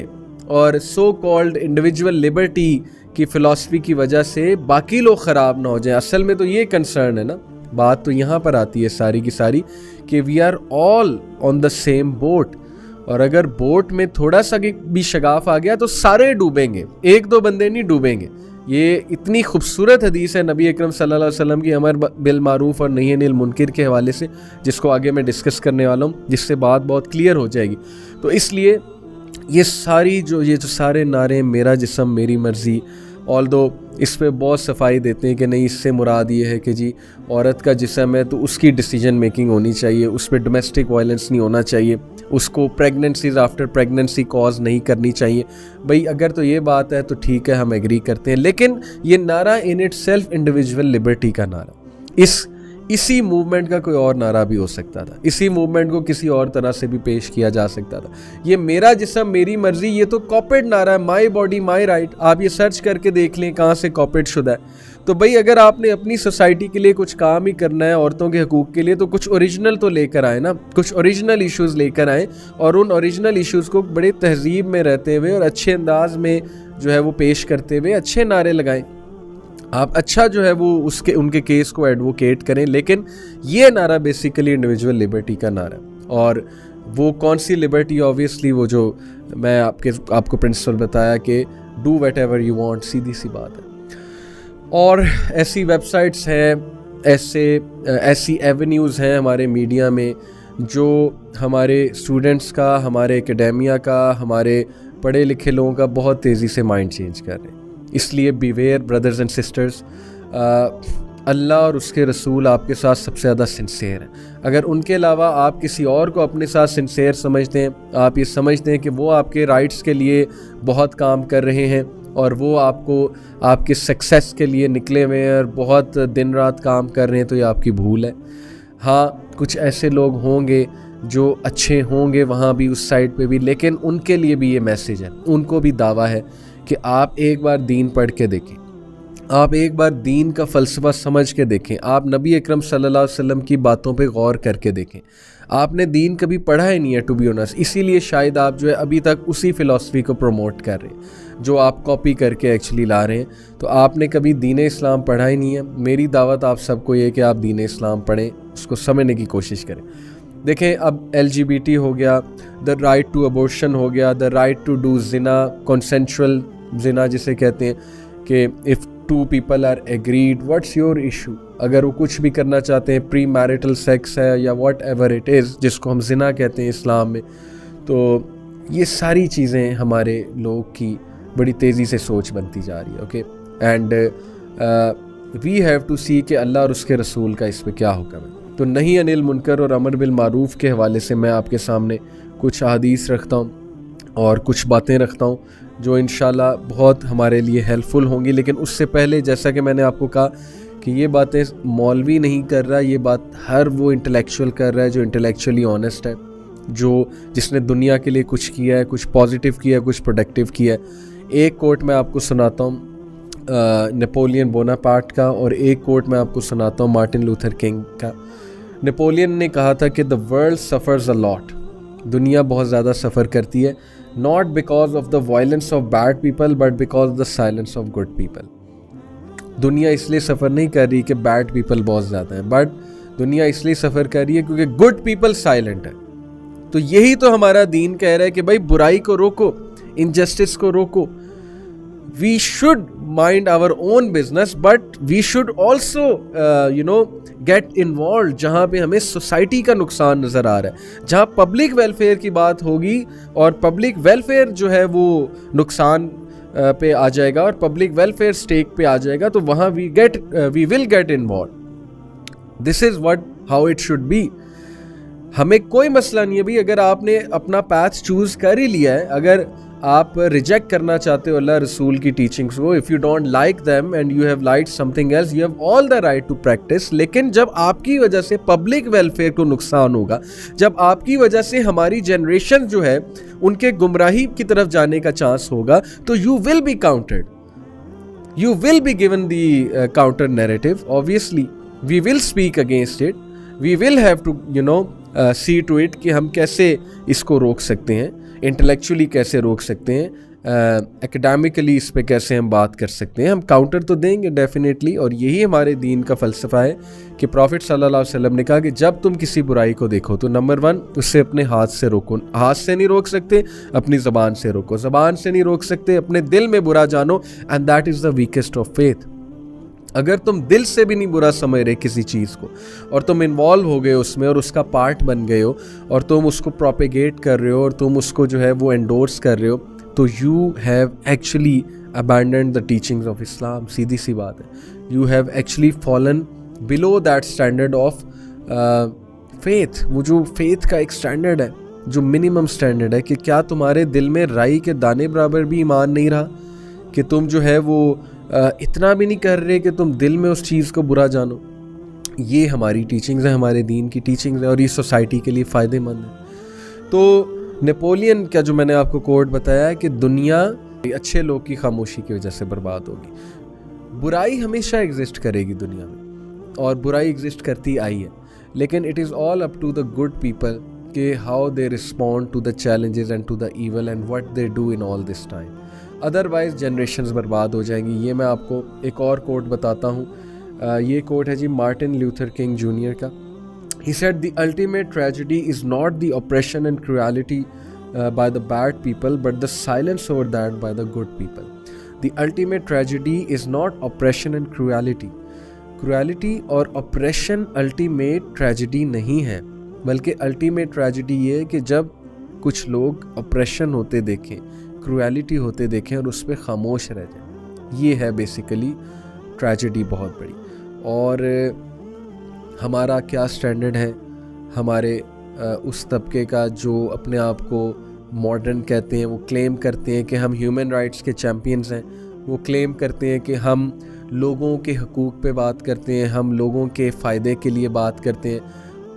اور سو کالڈ انڈیویجول لبرٹی کی فلاسفی کی وجہ سے باقی لوگ خراب نہ ہو جائیں. اصل میں تو یہ کنسرن ہے نا, بات تو یہاں پر آتی ہے ساری کی ساری کہ we are all on the same boat, اور اگر بوٹ میں تھوڑا سا بھی شگاف آ گیا تو سارے ڈوبیں گے, ایک دو بندے نہیں ڈوبیں گے. یہ اتنی خوبصورت حدیث ہے نبی اکرم صلی اللہ علیہ وسلم کی امر بالمعروف اور نہی عن المنکر کے حوالے سے, جس کو آگے میں ڈسکس کرنے والا ہوں, جس سے بات بہت کلیئر ہو جائے گی. تو اس لیے یہ جو سارے نعرے میرا جسم میری مرضی, آلدو اس پہ بہت صفائی دیتے ہیں کہ نہیں, اس سے مراد یہ ہے کہ جی عورت کا جسم ہے تو اس کی ڈیسیجن میکنگ ہونی چاہیے, اس پہ ڈومیسٹک وائلنس نہیں ہونا چاہیے, اس کو پریگننسیز آفٹر پریگننسی کاز نہیں کرنی چاہیے. بھئی اگر تو یہ بات ہے تو ٹھیک ہے, ہم ایگری کرتے ہیں, لیکن یہ نعرہ in it self individual Liberty کا نعرہ, اس اسی موومنٹ کا کوئی اور نعرہ بھی ہو سکتا تھا, اسی موومنٹ کو کسی اور طرح سے بھی پیش کیا جا سکتا تھا. یہ میرا جسم میری مرضی, یہ تو کاپیڈ نعرہ ہے, مائی باڈی مائی رائٹ. آپ یہ سرچ کر کے دیکھ لیں کہاں سے کاپیڈ شدہ ہے. تو بھائی اگر آپ نے اپنی سوسائٹی کے لیے کچھ کام ہی کرنا ہے, عورتوں کے حقوق کے لیے, تو کچھ اوریجنل تو لے کر آئے نا, کچھ اوریجنل ایشوز لے کر آئیں, اور ان اوریجنل ایشوز کو بڑے تہذیب میں رہتے ہوئے اور اچھے انداز میں جو ہے وہ پیش کرتے ہوئے اچھے نعرے لگائیں. آپ اچھا جو ہے وہ ان کے کیس کو ایڈوکیٹ کریں. لیکن یہ نعرہ بیسیکلی انڈیویجول لبرٹی کا نعرہ ہے. اور وہ کون سی لبرٹی؟ آبویسلی وہ جو میں آپ کو پرنسپل بتایا کہ do whatever you want, سیدھی سی بات ہے. اور ایسی ویب سائٹس ہیں, ایسی ایونیوز ہیں ہمارے میڈیا میں جو ہمارے اسٹوڈنٹس کا, ہمارے اکیڈیمیا کا, ہمارے پڑھے لکھے لوگوں کا بہت تیزی سے مائنڈ چینج کر رہے ہیں. اس لیے بیویئر بردرز اینڈ سسٹرز, اللہ اور اس کے رسول آپ کے ساتھ سب سے زیادہ سنسیئر ہیں. اگر ان کے علاوہ آپ کسی اور کو اپنے ساتھ سنسیئر سمجھتے ہیں, آپ یہ سمجھتے ہیں کہ وہ آپ کے رائٹس کے لیے بہت کام کر رہے ہیں اور وہ آپ کو آپ کے سکسیس کے لیے نکلے ہوئے ہیں اور بہت دن رات کام کر رہے ہیں, تو یہ آپ کی بھول ہے. ہاں کچھ ایسے لوگ ہوں گے جو اچھے ہوں گے وہاں بھی, اس سائٹ پہ بھی, لیکن ان کے لیے بھی یہ میسیج ہے, ان کو بھی دعویٰ ہے کہ آپ ایک بار دین پڑھ کے دیکھیں, آپ ایک بار دین کا فلسفہ سمجھ کے دیکھیں, آپ نبی اکرم صلی اللہ علیہ وسلم کی باتوں پہ غور کر کے دیکھیں. آپ نے دین کبھی پڑھا ہی نہیں ہے ٹو بی آنیسٹ, اسی لیے شاید آپ جو ہے ابھی تک اسی فلسفی کو پروموٹ کر رہے ہیں جو آپ کاپی کر کے ایکچولی لا رہے ہیں. تو آپ نے کبھی دین اسلام پڑھا ہی نہیں ہے. میری دعوت آپ سب کو یہ کہ آپ دین اسلام پڑھیں, اس کو سمجھنے کی کوشش کریں. دیکھیں اب LGBT ہو گیا, دا رائٹ ٹو ابورشن ہو گیا, دا رائٹ ٹو ڈو زنا, کنسنشول زنا جسے کہتے ہیں, کہ if two people are agreed, what's your issue. اگر وہ کچھ بھی کرنا چاہتے ہیں, پری میرٹل سیکس ہے یا واٹ ایور اٹ از, جس کو ہم زنا کہتے ہیں اسلام میں, تو یہ ساری چیزیں ہمارے لوگ کی بڑی تیزی سے سوچ بنتی جا رہی ہے. Okay, and we have to see کہ اللہ اور اس کے رسول کا اس پہ کیا حکم ہے. تو نہیں انل منکر اور امر بالمعروف کے حوالے سے میں آپ کے سامنے کچھ احادیث رکھتا ہوں اور کچھ باتیں رکھتا ہوں جو انشاءاللہ بہت ہمارے لیے ہیلپ فل ہوں گی. لیکن اس سے پہلے جیسا کہ میں نے آپ کو کہا کہ یہ باتیں مولوی نہیں کر رہا, یہ بات ہر وہ انٹلیکچوئل کر رہا ہے جو انٹلیکچولی آنیسٹ ہے, جس نے دنیا کے لیے کچھ کیا ہے, کچھ پازیٹیو کیا ہے, کچھ پروڈکٹیو کیا ہے. ایک کوٹ میں آپ کو سناتا ہوں نیپولین بوناپارٹ کا, اور ایک کوٹ میں آپ کو سناتا ہوں مارٹن لوتھر کنگ کا. نیپولین نے کہا تھا کہ the world suffers a lot, دنیا بہت زیادہ سفر کرتی ہے, not because of the violence of bad people but because of the silence of good people. دنیا اس لیے سفر نہیں کر رہی کہ بیڈ پیپل بہت زیادہ ہیں, بٹ دنیا اس لیے سفر کر رہی ہے کیونکہ گڈ پیپل سائلنٹ ہے. تو یہی تو ہمارا دین کہہ رہا ہے کہ بھائی برائی کو روکو, انجسٹس کو روکو. We should mind our own business, but we should also, get involved جہاں پہ ہمیں سوسائٹی کا نقصان نظر آ رہا ہے, جہاں پبلک ویلفیئر کی بات ہوگی اور پبلک ویلفیئر جو ہے وہ نقصان پہ آ جائے گا اور پبلک ویلفیئر سٹیک پہ آ جائے گا, تو وہاں we will get involved. This is how it should be. ہمیں کوئی مسئلہ نہیں ہے بھائی, اگر آپ نے اپنا پاتھ چوز کر ہی لیا ہے, اگر آپ ریجیکٹ کرنا چاہتے ہو اللہ رسول کی ٹیچنگس کو, if you don't like them and you have liked something else, you have all the right to practice. لیکن جب آپ کی وجہ سے پبلک ویلفیئر کو نقصان ہوگا, جب آپ کی وجہ سے ہماری جنریشن جو ہے ان کے گمراہی کی طرف جانے کا چانس ہوگا, تو you will be countered, you will be given the counter narrative. Obviously we will speak against it, we will have to see to it کہ ہم کیسے اس کو روک سکتے ہیں, انٹلیکچولی کیسے روک سکتے ہیں, اکیڈیمکلی اس پہ کیسے ہم بات کر سکتے ہیں. ہم کاؤنٹر تو دیں گے ڈیفینیٹلی, اور یہی ہمارے دین کا فلسفہ ہے کہ پروفٹ صلی اللہ علیہ وسلم نے کہا کہ جب تم کسی برائی کو دیکھو تو نمبر 1 اسے اپنے ہاتھ سے روکو. ہاتھ سے نہیں روک سکتے, اپنی زبان سے روکو. زبان سے نہیں روک سکتے, اپنے دل میں برا جانو, and that is the ویکسٹ of faith. اگر تم دل سے بھی نہیں برا سمجھ رہے کسی چیز کو, اور تم انوالو ہو گئے اس میں اور اس کا پارٹ بن گئے ہو, اور تم اس کو پروپیگیٹ کر رہے ہو, اور تم اس کو جو ہے وہ انڈورس کر رہے ہو, تو you have actually abandoned the teachings of Islam. سیدھی سی بات ہے, you have actually fallen below that standard of faith. وہ جو فیتھ کا ایک اسٹینڈرڈ ہے, جو منیمم اسٹینڈرڈ ہے, کہ کیا تمہارے دل میں رائی کے دانے برابر بھی ایمان نہیں رہا, کہ تم جو ہے وہ اتنا بھی نہیں کر رہے کہ تم دل میں اس چیز کو برا جانو. یہ ہماری ٹیچنگز ہیں, ہمارے دین کی ٹیچنگز ہیں, اور یہ سوسائٹی کے لیے فائدہ مند ہے. تو نیپولین کا جو میں نے آپ کو کوٹ بتایا ہے کہ دنیا اچھے لوگ کی خاموشی کی وجہ سے برباد ہوگی. برائی ہمیشہ ایگزسٹ کرے گی دنیا میں, اور برائی ایگزسٹ کرتی آئی ہے, لیکن it is all up to the good people کہ how they respond to the challenges and to the evil and what they do in all this time. Otherwise generations برباد ہو جائیں گی. یہ میں آپ کو ایک اور کوٹ بتاتا ہوں. یہ کوٹ ہے جی مارٹن لیوتھر کنگ جونیئر کا. He said the ultimate tragedy is not the oppression and cruelty by the bad people, but the silence over that by the good people. The ultimate tragedy is not oppression and cruelty. Cruelty اور oppression ultimate tragedy نہیں ہے, بلکہ ultimate tragedy یہ ہے کہ جب کچھ لوگ oppression ہوتے دیکھیں, cruelty ہوتے دیکھیں اور اس پہ خاموش رہ جائیں. یہ ہے بیسیکلی tragedy بہت بڑی. اور ہمارا کیا سٹینڈرڈ ہے ہمارے اس طبقے کا جو اپنے آپ کو ماڈرن کہتے ہیں, وہ کلیم کرتے ہیں کہ ہم ہیومن رائٹس کے چیمپئنز ہیں, وہ کلیم کرتے ہیں کہ ہم لوگوں کے حقوق پہ بات کرتے ہیں, ہم لوگوں کے فائدے کے لیے بات کرتے ہیں.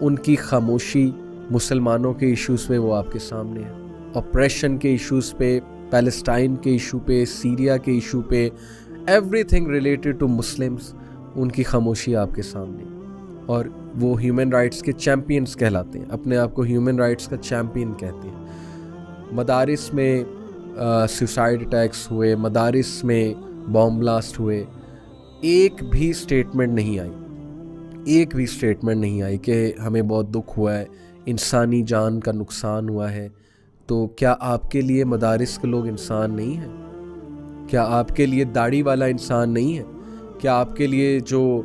ان کی خاموشی مسلمانوں کے ایشوز پہ وہ آپ کے سامنے ہے, آپریشن کے ایشوز پہ, پیلسٹائن کے ایشو پہ, سیریا کے ایشو پہ, everything related to Muslims, ان کی خاموشی آپ کے سامنے. اور وہ ہیومن رائٹس کے چیمپئنز کہلاتے ہیں, اپنے آپ کو ہیومن رائٹس کا چیمپئن کہتے ہیں. مدارس میں سوسائڈ اٹیکس ہوئے, مدارس میں بام بلاسٹ ہوئے, ایک بھی اسٹیٹمنٹ نہیں آئی کہ ہمیں بہت دکھ ہوا ہے, انسانی جان کا نقصان ہوا ہے. تو کیا آپ کے لیے مدارس کے لوگ انسان نہیں ہیں؟ کیا آپ کے لیے داڑھی والا انسان نہیں ہے؟ کیا آپ کے لیے جو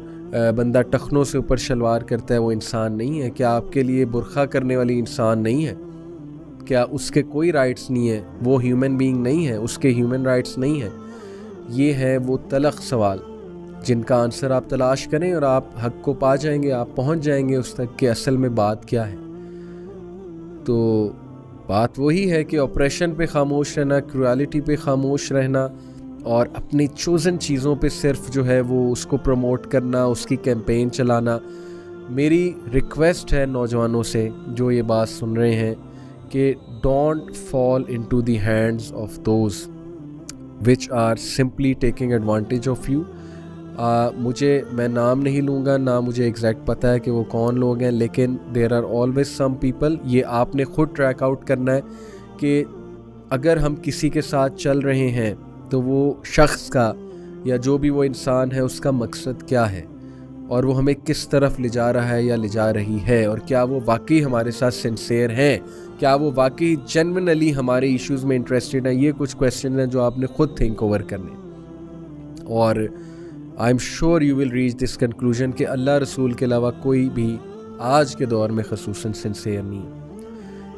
بندہ ٹخنوں سے اوپر شلوار کرتا ہے وہ انسان نہیں ہے؟ کیا آپ کے لیے برقع کرنے والی انسان نہیں ہے؟ کیا اس کے کوئی رائٹس نہیں ہے؟ وہ ہیومن بینگ نہیں ہے, اس کے ہیومن رائٹس نہیں ہیں؟ یہ ہے وہ تلخ سوال جن کا آنسر آپ تلاش کریں اور آپ حق کو پا جائیں گے, آپ پہنچ جائیں گے اس تک کہ اصل میں بات کیا ہے. تو بات وہی ہے کہ آپریشن پہ خاموش رہنا, کروالٹی پہ خاموش رہنا, اور اپنی چوزن چیزوں پہ صرف جو ہے وہ اس کو پروموٹ کرنا, اس کی کیمپین چلانا. میری ریکویسٹ ہے نوجوانوں سے جو یہ بات سن رہے ہیں کہ don't fall into the hands of those which are simply taking advantage of you. میں نام نہیں لوں گا, نہ مجھے ایگزیکٹ پتہ ہے کہ وہ کون لوگ ہیں, لیکن there are always some people. یہ آپ نے خود ٹریک آؤٹ کرنا ہے کہ اگر ہم کسی کے ساتھ چل رہے ہیں تو وہ شخص کا یا جو بھی وہ انسان ہے اس کا مقصد کیا ہے, اور وہ ہمیں کس طرف لے جا رہا ہے یا لے جا رہی ہے, اور کیا وہ واقعی ہمارے ساتھ سنسیئر ہیں, کیا وہ واقعی جینوئنلی ہمارے ایشوز میں انٹرسٹڈ ہیں. یہ کچھ کویسچن ہیں جو آپ نے خود تھنک اوور کرنے. اور I am sure you will reach this conclusion کہ اللہ رسول کے علاوہ کوئی بھی آج کے دور میں خصوصاً سنسیئر نہیں ہے.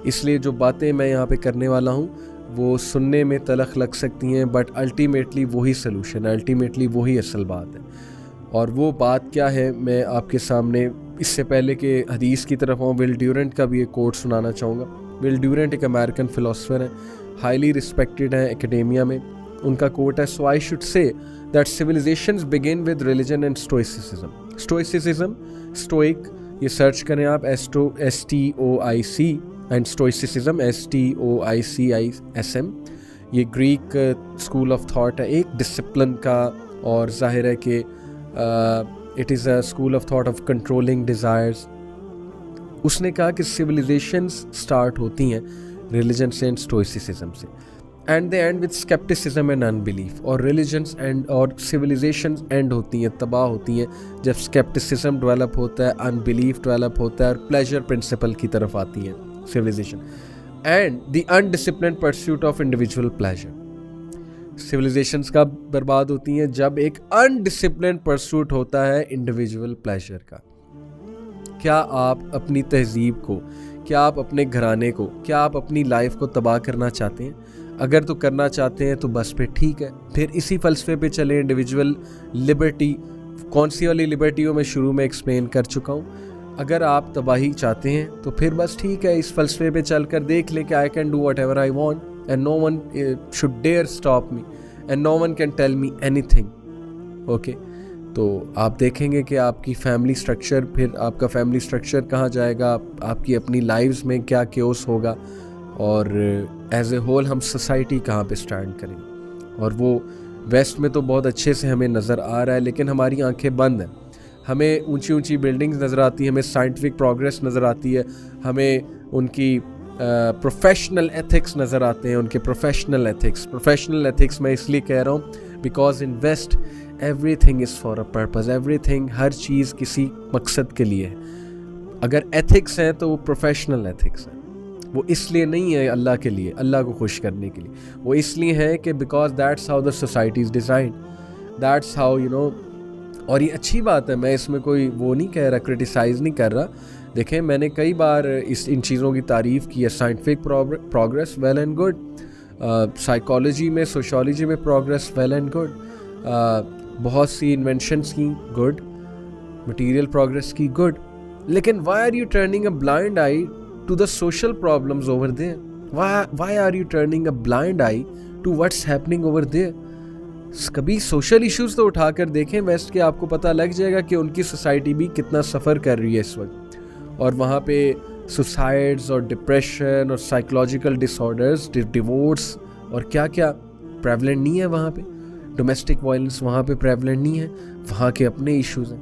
اس لیے جو باتیں میں یہاں پہ کرنے والا ہوں وہ سننے میں تلخ لگ سکتی ہیں, بٹ الٹیمیٹلی وہی سلوشن ہے, الٹیمیٹلی وہی اصل بات ہے. اور وہ بات کیا ہے میں آپ کے سامنے اس سے پہلے کہ حدیث کی طرف ہوں ول ڈیورنٹ کا بھی ایک کوٹ سنانا چاہوں گا. ول ڈیورنٹ ایک امریکن فلاسفر ہیں, ہائیلی رسپیکٹڈ ہیں ایکیڈیمیا میں. ان کا کوٹ ہے, so I should say that civilizations begin with religion and stoicism. Stoicism, stoic, یہ سرچ کریں آپ, STOIC, اینڈ اسٹوئسزم STOICISM. یہ گریک اسکول آف تھاٹ ہے, ایک ڈسپلن کا, اور ظاہر ہے کہ it is a school of thought of controlling desires. اس نے کہا کہ سویلائزیشنز اسٹارٹ ہوتی ہیں ریلیجن سے اینڈ اسٹوئسزم سے, and they end with skepticism and unbelief. اور ریلیجنس اینڈ اور سویلائزیشنز اینڈ ہوتی ہیں, تباہ ہوتی ہیں جب اسکیپٹسزم ڈیولپ ہوتا ہے, انبلیف ڈیولپ ہوتا ہے, اور پلیجر پرنسپل کی طرف آتی ہیں civilization and the undisciplined pursuit of individual pleasure. civilizations کب برباد ہوتی ہیں؟ جب ایک undisciplined pursuit ہوتا ہے individual pleasure کا. کیا آپ اپنی تہذیب کو, کیا آپ اپنے گھرانے کو, کیا آپ اپنی لائف کو تباہ کرنا چاہتے ہیں؟ اگر تو کرنا چاہتے ہیں تو بس پھر ٹھیک ہے, پھر اسی فلسفے پہ چلیں. انڈیویجول لبرٹی, کون سی والی لبرٹی میں شروع میں ایکسپلین کر چکا ہوں. اگر آپ تباہی چاہتے ہیں تو پھر بس ٹھیک ہے, اس فلسفے پہ چل کر دیکھ لیں کہ I can do whatever I want and no one should dare stop me and no one can tell me اینی تھنگ. اوکے, تو آپ دیکھیں گے کہ آپ کی فیملی سٹرکچر، پھر آپ کا فیملی سٹرکچر کہاں جائے گا، آپ کی اپنی لائفز میں کیا کیوس ہوگا، اور ایز اے ہول ہم سوسائٹی کہاں پہ سٹینڈ کریں گے. اور وہ ویسٹ میں تو بہت اچھے سے ہمیں نظر آ رہا ہے، لیکن ہماری آنکھیں بند ہیں. ہمیں اونچی اونچی بلڈنگز نظر آتی ہیں، ہمیں سائنٹیفک پروگریس نظر آتی ہے، ہمیں ان کی پروفیشنل ایتھکس نظر آتے ہیں، ان کے پروفیشنل ایتھکس میں اس لیے کہہ رہا ہوں because in West everything is for a purpose, everything, ہر چیز کسی مقصد کے لیے ہے. اگر ایتھکس ہیں تو وہ پروفیشنل ایتھکس ہیں، وہ اس لیے نہیں ہے اللہ کے لیے، اللہ کو خوش کرنے کے لیے، وہ اس لیے ہے کہ because that's how the society is designed, that's how اور یہ اچھی بات ہے. میں اس میں کوئی وہ نہیں کہہ رہا، کرٹیسائز نہیں کر رہا. دیکھیں میں نے کئی بار ان چیزوں کی تعریف کی ہے. Scientific progress well and good, psychology میں، سوشالوجی میں پروگریس ویل اینڈ گڈ، بہت سی انوینشنس کی گڈ، مٹیریل پروگریس کی گڈ، لیکن why are you turning a blind eye to the social problems over there? Why are you turning a blind eye to what's happening over there? کبھی سوشل ایشوز تو اٹھا کر دیکھیں ویسٹ کے، آپ کو پتہ لگ جائے گا کہ ان کی سوسائٹی بھی کتنا سفر کر رہی ہے اس وقت، اور وہاں پہ سوسائڈز اور ڈپریشن اور سائیکولوجیکل ڈس آرڈرز، ڈیورس اور کیا کیا پریولنٹ نہیں ہے وہاں پہ. ڈومیسٹک وائلنس وہاں پہ پریولنٹ نہیں ہے، وہاں کے اپنے ایشوز ہیں.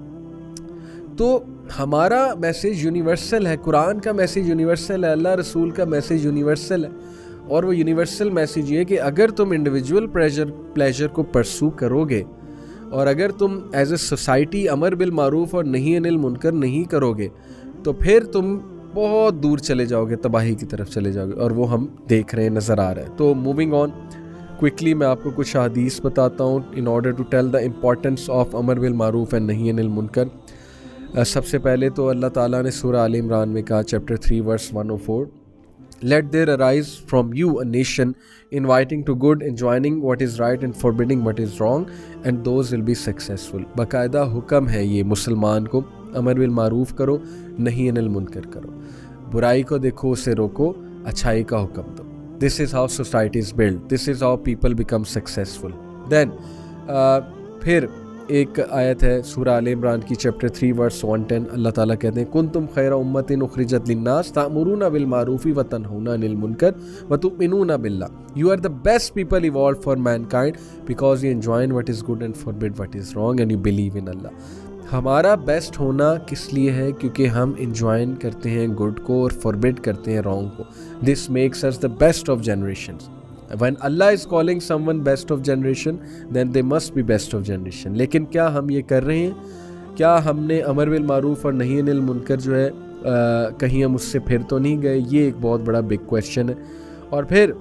تو ہمارا میسیج یونیورسل ہے، قرآن کا میسیج یونیورسل ہے، اللہ رسول کا میسیج یونیورسل ہے. اور وہ یونیورسل میسیج یہ کہ اگر تم انڈیویجول پلیجر کو پرسو کرو گے، اور اگر تم ایز اے سوسائٹی امر بالمعروف اور نہی عن المنکر نہیں کرو گے، تو پھر تم بہت دور چلے جاؤ گے، تباہی کی طرف چلے جاؤ گے. اور وہ ہم دیکھ رہے ہیں، نظر آ رہا ہے. تو موونگ آن کوئکلی میں آپ کو کچھ حدیث بتاتا ہوں in order to tell the importance of امر بالمعروف اینڈ نہی عن المنکر. سب سے پہلے تو اللہ تعالیٰ نے سورہ آل عمران میں کہا، chapter 3 verse 104، Let there arise from you a nation inviting to good, enjoining what is right and forbidding what is wrong, and those will be successful. باقاعدہ حکم ہے یہ مسلمان کو، امر بالمعروف کرو، نہی عن المنکر کرو، برائی کو دیکھو، اسے روکو، اچھائی کا حکم دو. This is how society is built. This is how people become successful. Then پھر ایک آیت ہے سورہ آل عمران کی چیپٹر 3 ورس 110، اللہ تعالیٰ کہتے ہیں کنتم خیر امت اخرجت للناس تأمرون بالمعروف وتنہون عن المنکر وتؤمنون باللہ. You are the best people evolved for mankind because you enjoin what is good and forbid what is wrong and you believe in Allah. ہمارا بیسٹ ہونا کس لیے ہے؟ کیونکہ ہم انجوائن کرتے ہیں گڈ کو اور فوربڈ کرتے ہیں رانگ کو. This makes us the best of generations. When Allah is calling someone best of generation, then they must be best of generation. لیکن کیا ہم یہ کر رہے ہیں؟ کیا ہم نے امر بالمعروف اور نہی عن المنکر جو ہے کہیں ہم اس سے پھر تو نہیں گئے؟ یہ ایک بہت بڑا بگ کویسچن ہے. اور پھر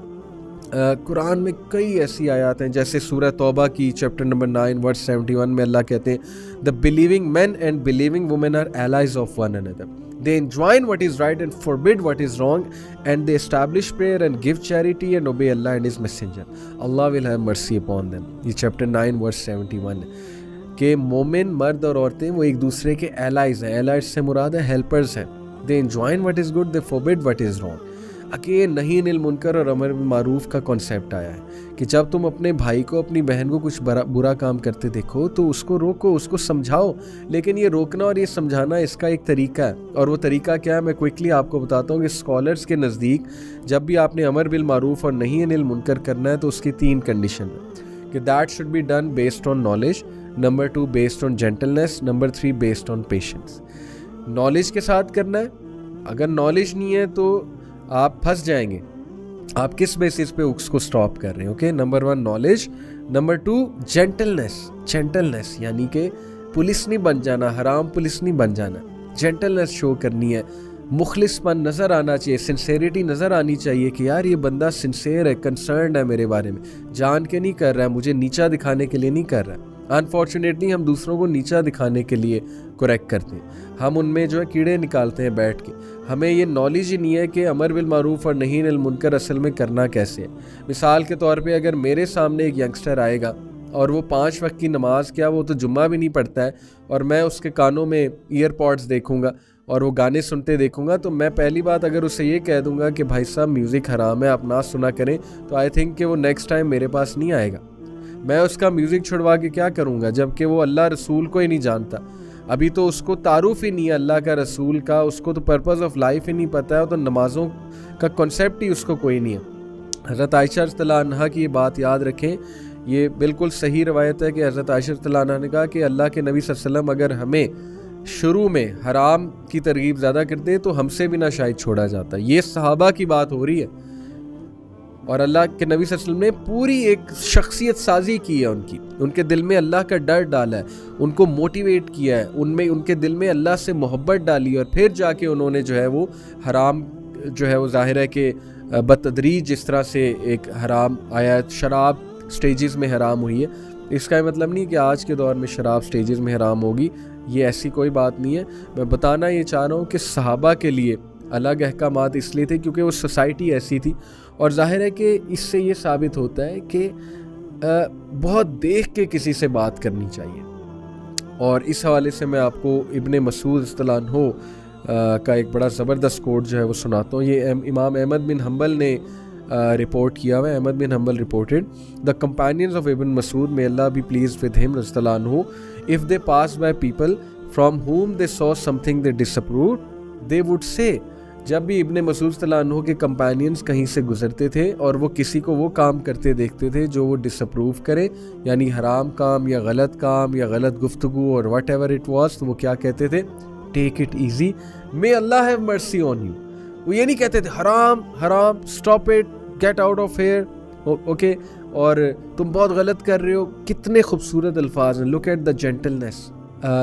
قرآن میں کئی ایسی آیات ہیں، جیسے سورہ توبہ کی چیپٹر نمبر 9 ورس 71 میں اللہ کہتے ہیں the believing men and believing women are allies of one another. They enjoin what is right and forbid what is wrong, and they establish prayer and give charity and obey Allah and His messenger. Allah will have mercy upon them. یہ چیپٹر 9 ورس 71 ہے کہ مومن مرد اور عورتیں وہ ایک دوسرے کے allies ہیں. allies سے مراد ہے helpers ہیں. They enjoin what is good, they forbid what is wrong. کہ نہی عن المنکر اور امر بالمعروف کا کانسیپٹ آیا ہے کہ جب تم اپنے بھائی کو، اپنی بہن کو کچھ برا کام کرتے دیکھو تو اس کو روکو، اس کو سمجھاؤ. لیکن یہ روکنا اور یہ سمجھانا اس کا ایک طریقہ ہے، اور وہ طریقہ کیا ہے میں کوئکلی آپ کو بتاتا ہوں کہ اسکالرس کے نزدیک جب بھی آپ نے امر بالمعروف اور نہی عن المنکر کرنا ہے تو اس کی 3 کنڈیشن ہے کہ that should be done based on knowledge, number 2 based on gentleness, number 3 based on patience. Knowledge کے ساتھ کرنا ہے. اگر نالج نہیں ہے تو آپ پھنس جائیں گے. آپ کس بیسس پہ اس کو سٹاپ کر رہے ہیں؟ Okay, number 1 knowledge, number 2 gentleness یعنی کہ پولیس نہیں بن جانا، حرام پولیس نہیں بن جانا. جینٹلنس شو کرنی ہے، مخلص پن نظر آنا چاہیے، سنسیریٹی نظر آنی چاہیے کہ یار یہ بندہ سنسیئر ہے، کنسرنڈ ہے میرے بارے میں، جان کے نہیں کر رہا ہے، مجھے نیچا دکھانے کے لیے نہیں کر رہا ہے. انفارچونیٹلی ہم دوسروں کو نیچا دکھانے کے لیے کریکٹ کرتے ہیں، ہم ان میں جو ہے کیڑے نکالتے ہیں بیٹھ کے. ہمیں یہ نالج ہی نہیں ہے کہ امر بالمعروف اور نہی عن المنکر اصل میں کرنا کیسے ہے. مثال کے طور پہ اگر میرے سامنے ایک ینگسٹر آئے گا اور وہ 5 وقت کی نماز کیا وہ تو جمعہ بھی نہیں پڑھتا ہے، اور میں اس کے کانوں میں ایئر پوڈز دیکھوں گا اور وہ گانے سنتے دیکھوں گا، تو میں پہلی بات اگر اسے یہ کہہ دوں گا کہ بھائی صاحب میوزک حرام ہے، آپ نہ سنا کریں، تو آئی تھنک کہ وہ نیکسٹ ٹائم میرے پاس نہیں آئے گا. میں اس کا میوزک چھڑوا کے کیا کروں گا جب کہ وہ اللہ رسول کو ہی نہیں جانتا. ابھی تو اس کو تعارف ہی نہیں ہے اللہ کا رسول کا, اس کو تو پرپز آف لائف ہی نہیں پتہ ہے, تو نمازوں کا کنسیپٹ ہی اس کو کوئی نہیں ہے. حضرت عائشہ رضی اللہ عنہا کی یہ بات یاد رکھیں, یہ بالکل صحیح روایت ہے کہ حضرت عائشہ رضی اللہ عنہا نے کہا کہ اللہ کے نبی صلی اللہ علیہ وسلم اگر ہمیں شروع میں حرام کی ترغیب زیادہ کرتے تو ہم سے بھی نہ شاید چھوڑا جاتا. یہ صحابہ کی بات ہو رہی ہے, اور اللہ کے نبی صلی اللہ علیہ وسلم نے پوری ایک شخصیت سازی کی ہے ان کے دل میں اللہ کا ڈر ڈالا ہے, ان کو موٹیویٹ کیا ہے, ان کے دل میں اللہ سے محبت ڈالی, اور پھر جا کے انہوں نے جو ہے وہ حرام جو ہے وہ ظاہر ہے کہ بتدریج جس طرح سے ایک حرام آیا, شراب سٹیجز میں حرام ہوئی ہے. اس کا مطلب نہیں کہ آج کے دور میں شراب سٹیجز میں حرام ہوگی, یہ ایسی کوئی بات نہیں ہے. میں بتانا یہ چاہ رہا ہوں کہ صحابہ کے لیے الگ احکامات اس لیے تھے کیونکہ وہ سوسائٹی ایسی تھی, اور ظاہر ہے کہ اس سے یہ ثابت ہوتا ہے کہ بہت دیکھ کے کسی سے بات کرنی چاہیے. اور اس حوالے سے میں آپ کو ابن مسعود رضی اللہ عنہ کا ایک بڑا زبردست کوٹ جو ہے وہ سناتا ہوں. یہ امام احمد بن حنبل نے رپورٹ کیا ہوا ہے. احمد بن حنبل reported the companions of Ibn Mas'ud, may Allah be pleased with him, رضی اللہ عنہ, if they passed by people from whom they saw something they disapproved, they would say, جب بھی ابن مسعود صلی اللہ عنہ کے کمپینینز کہیں سے گزرتے تھے اور وہ کسی کو وہ کام کرتے دیکھتے تھے جو وہ ڈس اپروو کرے, یعنی حرام کام یا غلط گفتگو اور واٹ ایور اٹ واز, تو وہ کیا کہتے تھے, ٹیک it easy, may Allah have mercy on you. وہ یہ نہیں کہتے تھے حرام stop it, get out of here, okay, اور تم بہت غلط کر رہے ہو. کتنے خوبصورت الفاظ ہیں, look at the gentleness,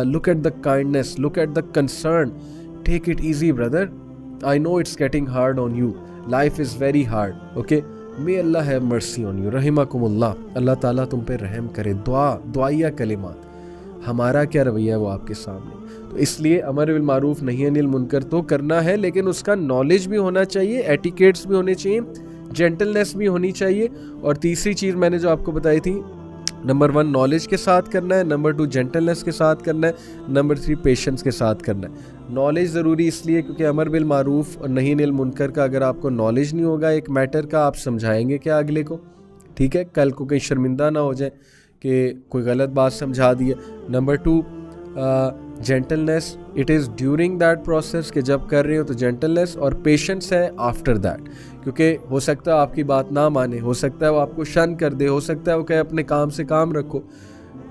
look at the kindness, look at the concern, take it easy brother, I know it's getting hard on you, life is very hard, okay, may Allah have mercy on you, رحمکم اللہ, اللہ تعالیٰ تم پہ رحم کرے. دعائیہ کلمات, ہمارا کیا رویہ ہے وہ آپ کے سامنے. تو اس لیے امر بالمعروف نہی عن المنکر تو کرنا ہے, لیکن اس کا نالج بھی ہونا چاہیے, ایٹیکیٹس بھی ہونے چاہیے, جینٹلنس بھی ہونی چاہیے. اور تیسری چیز میں نے جو آپ کو بتائی تھی, نمبر 1 نالج کے ساتھ کرنا ہے, نمبر 2 جینٹلنس کے ساتھ کرنا ہے, نمبر 3 پیشنس کے ساتھ کرنا ہے. نالج ضروری اس لیے کیونکہ امر بالمعروف اور نہی عن المنکر کا اگر آپ کو نالج نہیں ہوگا ایک میٹر کا, آپ سمجھائیں گے کیا اگلے کو, ٹھیک ہے, کل کو کہیں شرمندہ نہ ہو جائے کہ کوئی غلط بات سمجھا دی ہے. Number 2 gentleness, it is during that process, کہ جب کر رہے ہو تو جینٹلنس, اور پیشنس ہے آفٹر دیٹ, کیونکہ ہو سکتا ہے آپ کی بات نہ مانے, ہو سکتا ہے وہ آپ کو شن کر دے, ہو سکتا ہے وہ کہے اپنے کام سے کام رکھو.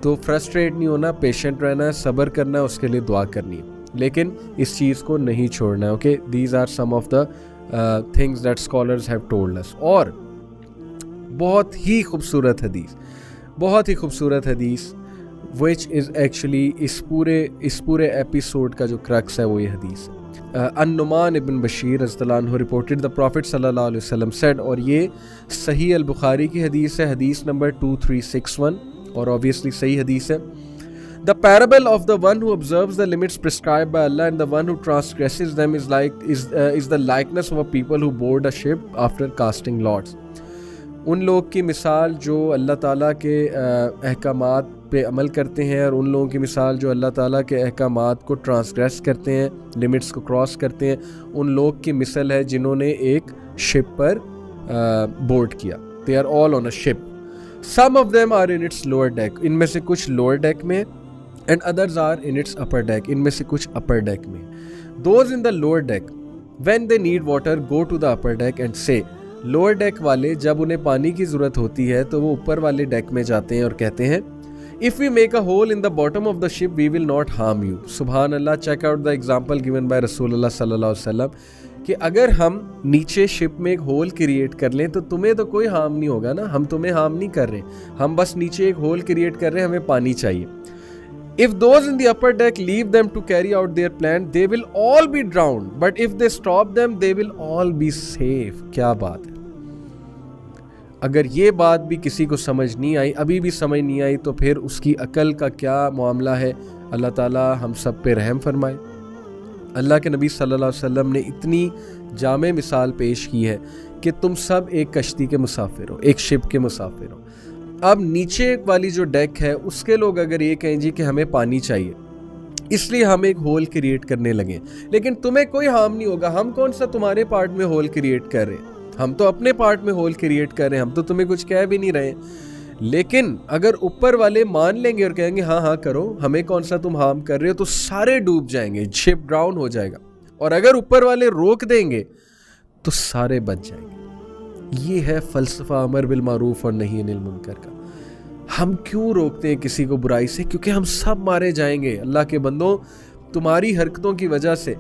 تو فرسٹریٹ نہیں ہونا, پیشنٹ رہنا ہے, صبر کرنا ہے, اس کے لیے دعا کرنی ہے, لیکن اس چیز کو نہیں چھوڑنا ہے. Okay, these are some of the things that scholars have told us. اور بہت ہی خوبصورت حدیث which is actually اس پورے ایپیسوڈ کا جو کرکس ہے وہ یہ حدیث ہے. النعمان ابن بشیر رضی اللہ عنہ reported the Prophet صلی اللہ علیہ وسلم said, اور یہ صحیح البخاری کی حدیث ہے, حدیث نمبر 2361, اور obviously صحیح حدیث ہے. The parable of the one who observes the limits prescribed by Allah and the one who transgresses them is the likeness of a people who board a ship after casting lots. ان لوگ کی مثال جو اللہ تعالیٰ کے احکامات پہ عمل کرتے ہیں, اور ان لوگوں کی مثال جو اللہ تعالیٰ کے احکامات کو ٹرانسگریس کرتے ہیں, لمٹس کو کراس کرتے ہیں, ان لوگ کی مثل ہے جنہوں نے ایک شپ پر بورڈ کیا. They are all on a ship. Some of them are in its lower deck. ان میں سے کچھ lower deck میں, and others are in its upper deck. ان میں سے کچھ upper deck میں. Those in the lower deck, when they need water, go to the upper deck and say, lower deck والے جب انہیں پانی کی ضرورت ہوتی ہے تو وہ اوپر والے ڈیک میں جاتے ہیں اور کہتے ہیں, if we make a hole in the bottom of the ship we will not harm you. سبحان اللہ, check out the example given by رسول اللہ صلی اللہ علیہ وسلم, کہ اگر ہم نیچے شپ میں ایک ہول کریٹ کر لیں تو تمہیں تو کوئی ہارم نہیں ہوگا نا, ہم تمہیں ہارم نہیں کر رہے, ہم بس نیچے ایک ہول کریٹ کر رہے ہیں, ہمیں پانی چاہیے. If those in the upper deck leave them to carry out their plan, they will all be drowned. But if they stop them, they will all be safe. کیا بات ہے. اگر یہ بات بھی کسی کو سمجھ نہیں آئی, ابھی بھی سمجھ نہیں آئی, تو پھر اس کی عقل کا کیا معاملہ ہے. اللہ تعالیٰ ہم سب پہ رحم فرمائے. اللہ کے نبی صلی اللہ علیہ وسلم نے اتنی جامع مثال پیش کی ہے کہ تم سب ایک کشتی کے مسافر ہو, ایک شپ کے مسافر ہو. اب نیچے والی جو ڈیک ہے اس کے لوگ اگر یہ کہیں جی کہ ہمیں پانی چاہیے, اس لیے ہم ایک ہول کریٹ کرنے لگے, لیکن تمہیں کوئی ہارم نہیں ہوگا, ہم کون سا تمہارے پارٹ میں ہول کریٹ کر رہے ہیں, ہم تو اپنے پارٹ میں ہول کریٹ کر رہے ہیں, ہم تو تمہیں کچھ کہہ بھی نہیں رہے. لیکن اگر اوپر والے مان لیں گے اور کہیں گے ہاں ہاں کرو, ہمیں کون سا تم ہارم کر رہے ہو, تو سارے ڈوب جائیں گے, شپ ڈراؤن ہو جائے گا. اور اگر اوپر والے روک دیں گے تو سارے بچ جائیں گے. یہ ہے فلسفہ امر بالمعروف اور نہی عن المنکر کا. ہم کیوں روکتے ہیں کسی کو برائی سے؟ کیونکہ ہم سب مارے جائیں گے. اللہ کے بندوں, تمہاری حرکتوں کی وجہ سے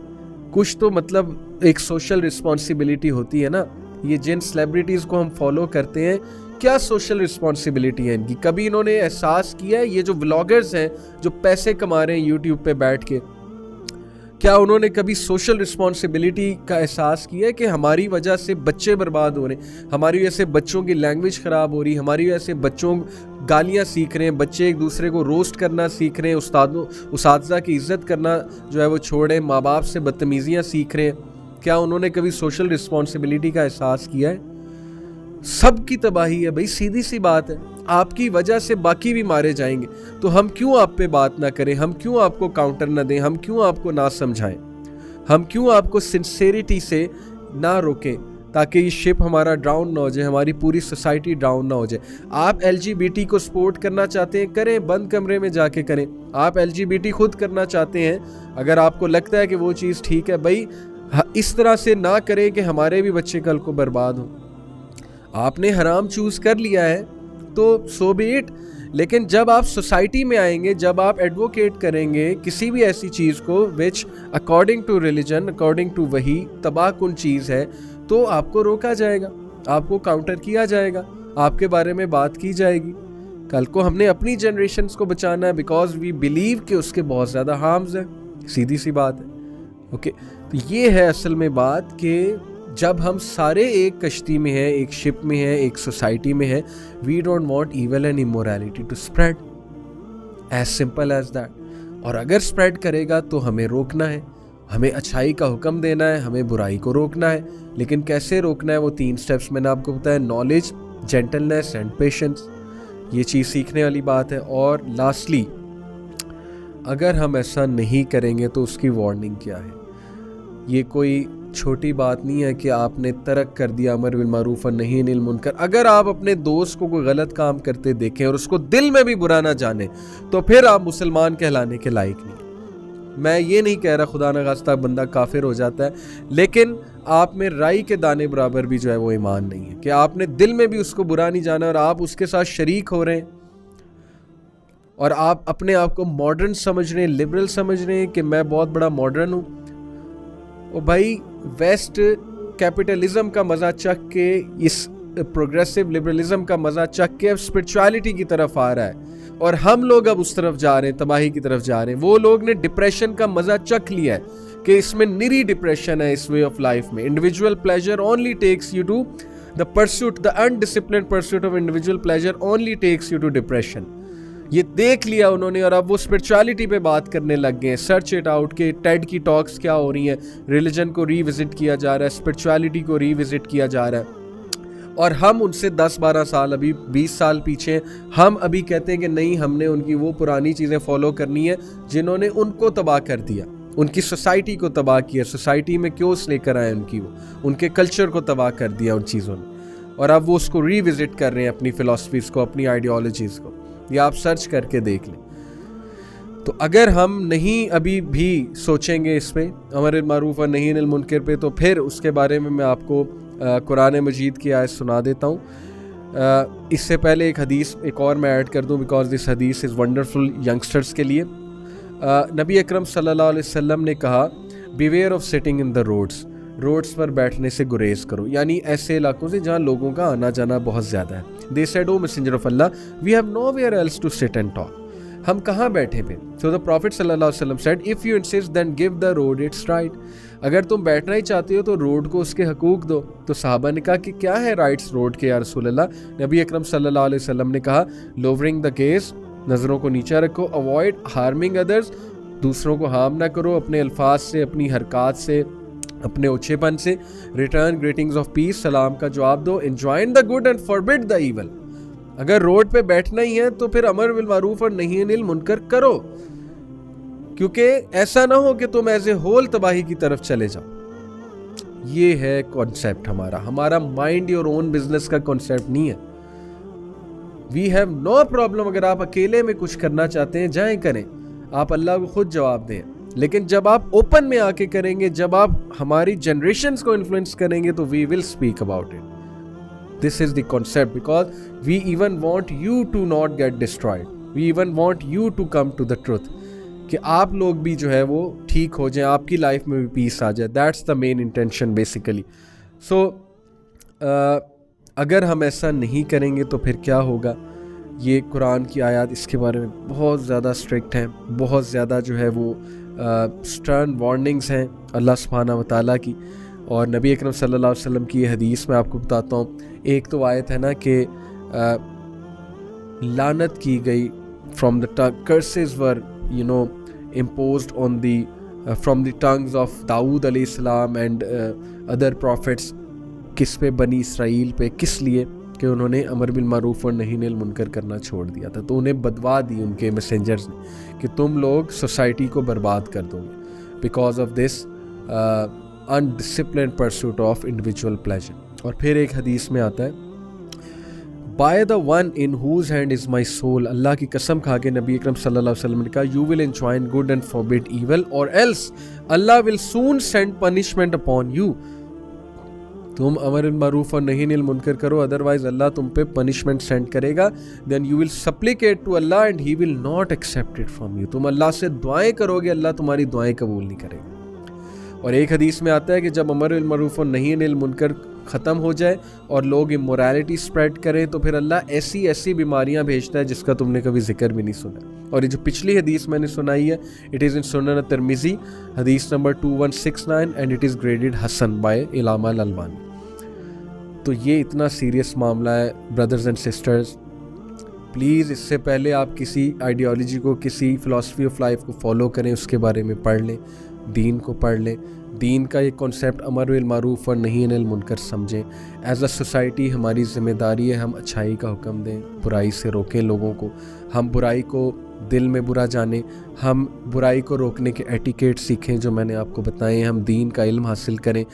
کچھ تو مطلب ایک سوشل رسپانسبلٹی ہوتی ہے نا. یہ جن سیلیبریٹیز کو ہم فالو کرتے ہیں, کیا سوشل رسپانسبلٹی ہے ان کی؟ کبھی انہوں نے احساس کیا ہے؟ یہ جو ولاگرز ہیں جو پیسے کما رہے ہیں یوٹیوب پہ بیٹھ کے, کیا انہوں نے کبھی سوشل رسپانسبلٹی کا احساس کیا ہے کہ ہماری وجہ سے بچے برباد ہو رہے ہیں, ہماری وجہ سے بچوں کی لینگویج خراب ہو رہی ہے, ہماری وجہ سے بچوں گالیاں سیکھ رہے ہیں, بچے ایک دوسرے کو روسٹ کرنا سیکھ رہے ہیں, اساتذہ کی عزت کرنا جو ہے وہ چھوڑے, ماں باپ سے بدتمیزیاں سیکھ رہے ہیں. کیا انہوں نے کبھی سوشل رسپانسبلٹی کا احساس کیا ہے؟ سب کی تباہی ہے بھائی, سیدھی سی بات ہے. آپ کی وجہ سے باقی بھی مارے جائیں گے, تو ہم کیوں آپ پہ بات نہ کریں؟ ہم کیوں آپ کو کاؤنٹر نہ دیں؟ ہم کیوں آپ کو نہ سمجھائیں؟ ہم کیوں آپ کو سنسیریٹی سے نہ روکیں تاکہ یہ شپ ہمارا ڈراؤن نہ ہو جائے, ہماری پوری سوسائٹی ڈراؤن نہ ہو جائے؟ آپ LGBT کو سپورٹ کرنا چاہتے ہیں, کریں, بند کمرے میں جا کے کریں. آپ LGBT خود کرنا چاہتے ہیں, اگر آپ کو لگتا ہے کہ وہ چیز ٹھیک ہے, بھائی اس طرح سے نہ کریں کہ ہمارے بھی بچے کل کو برباد ہوں. آپ نے حرام چوز کر لیا ہے تو سو بی اٹ. لیکن جب آپ سوسائٹی میں آئیں گے, جب آپ ایڈوکیٹ کریں گے کسی بھی ایسی چیز کو which according to religion, according to وہی تباہ کن چیز ہے, تو آپ کو روکا جائے گا, آپ کو کاؤنٹر کیا جائے گا, آپ کے بارے میں بات کی جائے گی. کل کو ہم نے اپنی جنریشنز کو بچانا ہے, بیکاز وی بلیو کہ اس کے بہت زیادہ ہارمز ہیں. سیدھی سی بات ہے. اوکے, تو یہ ہے اصل میں بات کہ جب ہم سارے ایک کشتی میں ہیں, ایک شپ میں ہیں, ایک سوسائٹی میں ہیں, we don't want evil and immorality to spread, as simple as that. اور اگر اسپریڈ کرے گا تو ہمیں روکنا ہے, ہمیں اچھائی کا حکم دینا ہے, ہمیں برائی کو روکنا ہے. لیکن کیسے روکنا ہے؟ وہ 3 اسٹیپس میں نے آپ کو بتایا, نالج, جینٹلنس اینڈ پیشنس. یہ چیز سیکھنے والی بات ہے. اور لاسٹلی, اگر ہم ایسا نہیں کریں گے تو اس کی وارننگ کیا ہے؟ یہ کوئی چھوٹی بات نہیں ہے کہ آپ نے ترک کر دیا امر بالمعروف اور نہی عن المنکر. اگر آپ اپنے دوست کو کوئی غلط کام کرتے دیکھیں اور اس کو دل میں بھی برا نہ جانیں, تو پھر آپ مسلمان کہلانے کے لائق نہیں. میں یہ نہیں کہہ رہا خدا نخواستہ بندہ کافر ہو جاتا ہے, لیکن آپ میں رائی کے دانے برابر بھی جو ہے وہ ایمان نہیں ہے کہ آپ نے دل میں بھی اس کو برا نہیں جانا اور آپ اس کے ساتھ شریک ہو رہے ہیں, اور آپ اپنے آپ کو ماڈرن سمجھ رہے ہیں, لبرل سمجھ رہے ہیں کہ میں بہت بڑا ماڈرن ہوں. او بھائی, ویسٹ کیپٹلزم کا مزہ چکھ کے, اس پروگریسو لبرلزم کا مزہ چکھ کے اب اسپرچویلٹی کی طرف آ رہا ہے, اور ہم لوگ اب اس طرف جا رہے ہیں, تباہی کی طرف جا رہے ہیں. وہ لوگ نے ڈپریشن کا مزہ چکھ لیا ہے کہ اس میں نری ڈپریشن ہے اس وے آف لائف میں. Individual pleasure only takes you to the pursuit, the undisciplined pursuit of individual pleasure only takes you to depression. یہ دیکھ لیا انہوں نے, اور اب وہ اسپرچویلٹی پہ بات کرنے لگ گئے ہیں. سرچ اٹ آؤٹ کہ ٹیڈ کی ٹاکس کیا ہو رہی ہیں, ریلیجن کو ری وزٹ کیا جا رہا ہے, اسپرچویلٹی کو ری وزٹ کیا جا رہا ہے, اور ہم ان سے 10-12 سال, ابھی 20 سال پیچھے. ہم ابھی کہتے ہیں کہ نہیں, ہم نے ان کی وہ پرانی چیزیں فالو کرنی ہے جنہوں نے ان کو تباہ کر دیا, ان کی سوسائٹی کو تباہ کیا. سوسائٹی میں کیوں لے کر آئے ان کی, وہ ان کے کلچر کو تباہ کر دیا ان چیزوں نے, اور اب وہ اس کو ری وزٹ کر رہے ہیں, اپنی فلاسفیز کو, اپنی آئیڈیالوجیز کو. یہ آپ سرچ کر کے دیکھ لیں. تو اگر ہم نہیں ابھی بھی سوچیں گے اس پہ, امر بالمعروف اور نہی عن المنکر پہ, تو پھر اس کے بارے میں آپ کو قرآن مجید کی آیت سنا دیتا ہوں. اس سے پہلے ایک حدیث ایک اور میں ایڈ کر دوں, بیکاز دس حدیث از ونڈرفل ینگسٹرز کے لیے. نبی اکرم صلی اللہ علیہ وسلم نے کہا, beware of sitting in the roads پر بیٹھنے سے گریز کرو, یعنی ایسے علاقوں سے جہاں لوگوں کا آنا جانا بہت زیادہ ہے. They said, O Messenger of Allah, we have nowhere else to sit and talk. ہم کہاں بیٹھے پہ؟ So the Prophet صلی اللہ علیہ وسلم said, if you insist then give the road its right. اگر تم بیٹھنا ہی چاہتے ہو تو روڈ کو اس کے حقوق دو. تو صحابہ نے کہا کہ کیا ہے رائٹس روڈ کے یا رسول اللہ؟ نبی اکرم صلی اللہ علیہ وسلم نے کہا, lowering the gaze, نظروں کو نیچا رکھو, avoid harming others, دوسروں کو ہارم نہ کرو اپنے الفاظ سے, اپنی حرکات سے, اپنے اوچھے پن سے, ریٹرن گریٹنگز آف پیس, سلام کا جواب دو, enjoin the good and forbid the evil. اگر روڈ پہ بیٹھنا ہی ہے تو پھر امر بالمعروف اور نہی عن المنکر کرو, کیونکہ ایسا نہ ہو کہ تم ایز اے ہول تباہی کی طرف چلے جاؤ. یہ ہے کانسیپٹ ہمارا مائنڈ یور اون بزنس کا کانسیپٹ نہیں ہے. We have no problem. اگر آپ اکیلے میں کچھ کرنا چاہتے ہیں جائیں کریں, آپ اللہ کو خود جواب دیں. لیکن جب آپ اوپن میں آ کے کریں گے, جب آپ ہماری جنریشنز کو انفلوئنس کریں گے, تو we will speak about it. This is the concept, because we even want you to not get destroyed. We even want you to come to the truth, کہ آپ لوگ بھی جو ہے وہ ٹھیک ہو جائیں, آپ کی لائف میں بھی پیس آ جائے. That's the main intention basically. So اگر ہم ایسا نہیں کریں گے تو پھر کیا ہوگا؟ یہ قرآن کی آیات اس کے بارے میں بہت زیادہ اسٹرکٹ ہیں, بہت زیادہ جو ہے وہ سٹرن وارننگز ہیں اللہ سبحانہ و تعالیٰ کی. اور نبی اکرم صلی اللہ علیہ وسلم کی یہ حدیث میں آپ کو بتاتا ہوں. ایک تو آیت ہے نا کہ لعنت کی گئی from the curses were imposed on the from the tongues of داؤد علیہ السلام and other prophets. کس پہ؟ بنی اسرائیل پہ. کس لیے؟ کہ انہوں نے امر بالمعروف اور نہی عن المنکر کرنا چھوڑ دیا تھا. تو انہیں بدوا دی ان کے میسنجرز نے کہ تم لوگ سوسائٹی کو برباد کر دو گے because of this undisciplined pursuit of individual pleasure. اور پھر ایک حدیث میں آتا ہے by the one in whose hand is my soul. اللہ کی قسم کھا کے نبی اکرم صلی اللہ علیہ وسلم نے کہا you will enjoin good and forbid evil or else Allah will soon send punishment upon you. تم امر بالمعروف اور نہی عن المنکر کرو, ادروائز اللہ تم پہ پنشمنٹ سینڈ کرے گا. Then you will supplicate to Allah and he will not accept it from you. تم اللہ سے دعائیں کرو گے, اللہ تمہاری دعائیں قبول نہیں کرے گا. اور ایک حدیث میں آتا ہے کہ جب امر بالمعروف اور نہی عن المنکر ختم ہو جائے اور لوگ امورالٹی اسپریڈ کریں تو پھر اللہ ایسی بیماریاں بھیجتا ہے جس کا تم نے کبھی ذکر بھی نہیں سنا. اور یہ جو پچھلی حدیث میں نے سنائی ہے, اٹ از ان سنن ترمذی حدیث number 2169 and it is graded حسن بائی علامہ الالبانی. تو یہ اتنا سیریس معاملہ ہے بردرز اینڈ سسٹرز. پلیز اس سے پہلے آپ کسی آئیڈیالوجی کو, کسی فلاسفی آف لائف کو فالو کریں, اس کے بارے میں پڑھ لیں, دین کو پڑھ لیں, دین کا یہ کانسیپٹ امر بالمعروف اور نہی عن المنکر سمجھیں. ایز اے سوسائٹی ہماری ذمہ داری ہے ہم اچھائی کا حکم دیں, برائی سے روکیں لوگوں کو. ہم برائی کو دل میں برا جانیں, ہم برائی کو روکنے کے ایٹیکیٹ سیکھیں جو میں نے آپ کو بتائے. ہم دین کا علم حاصل کریں.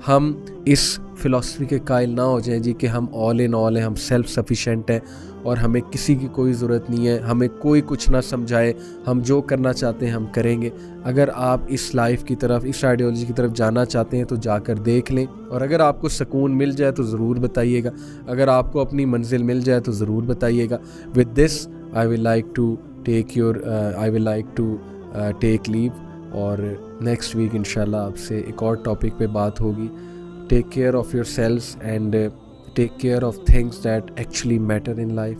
ہم اس فلاسفی کے قائل نہ ہو جائیں جی کہ ہم آل ان آل ہیں, ہم سیلف سفیشینٹ ہیں اور ہمیں کسی کی کوئی ضرورت نہیں ہے, ہمیں کوئی کچھ نہ سمجھائے, ہم جو کرنا چاہتے ہیں ہم کریں گے. اگر آپ اس لائف کی طرف, اس آئیڈیالوجی کی طرف جانا چاہتے ہیں تو جا کر دیکھ لیں, اور اگر آپ کو سکون مل جائے تو ضرور بتائیے گا, اگر آپ کو اپنی منزل مل جائے تو ضرور بتائیے گا. With this I would like to take leave, اور نیکسٹ ویک انشاءاللہ آپ سے ایک اور ٹاپک پہ بات ہوگی. Take care of yourselves and take care of things that actually matter in life.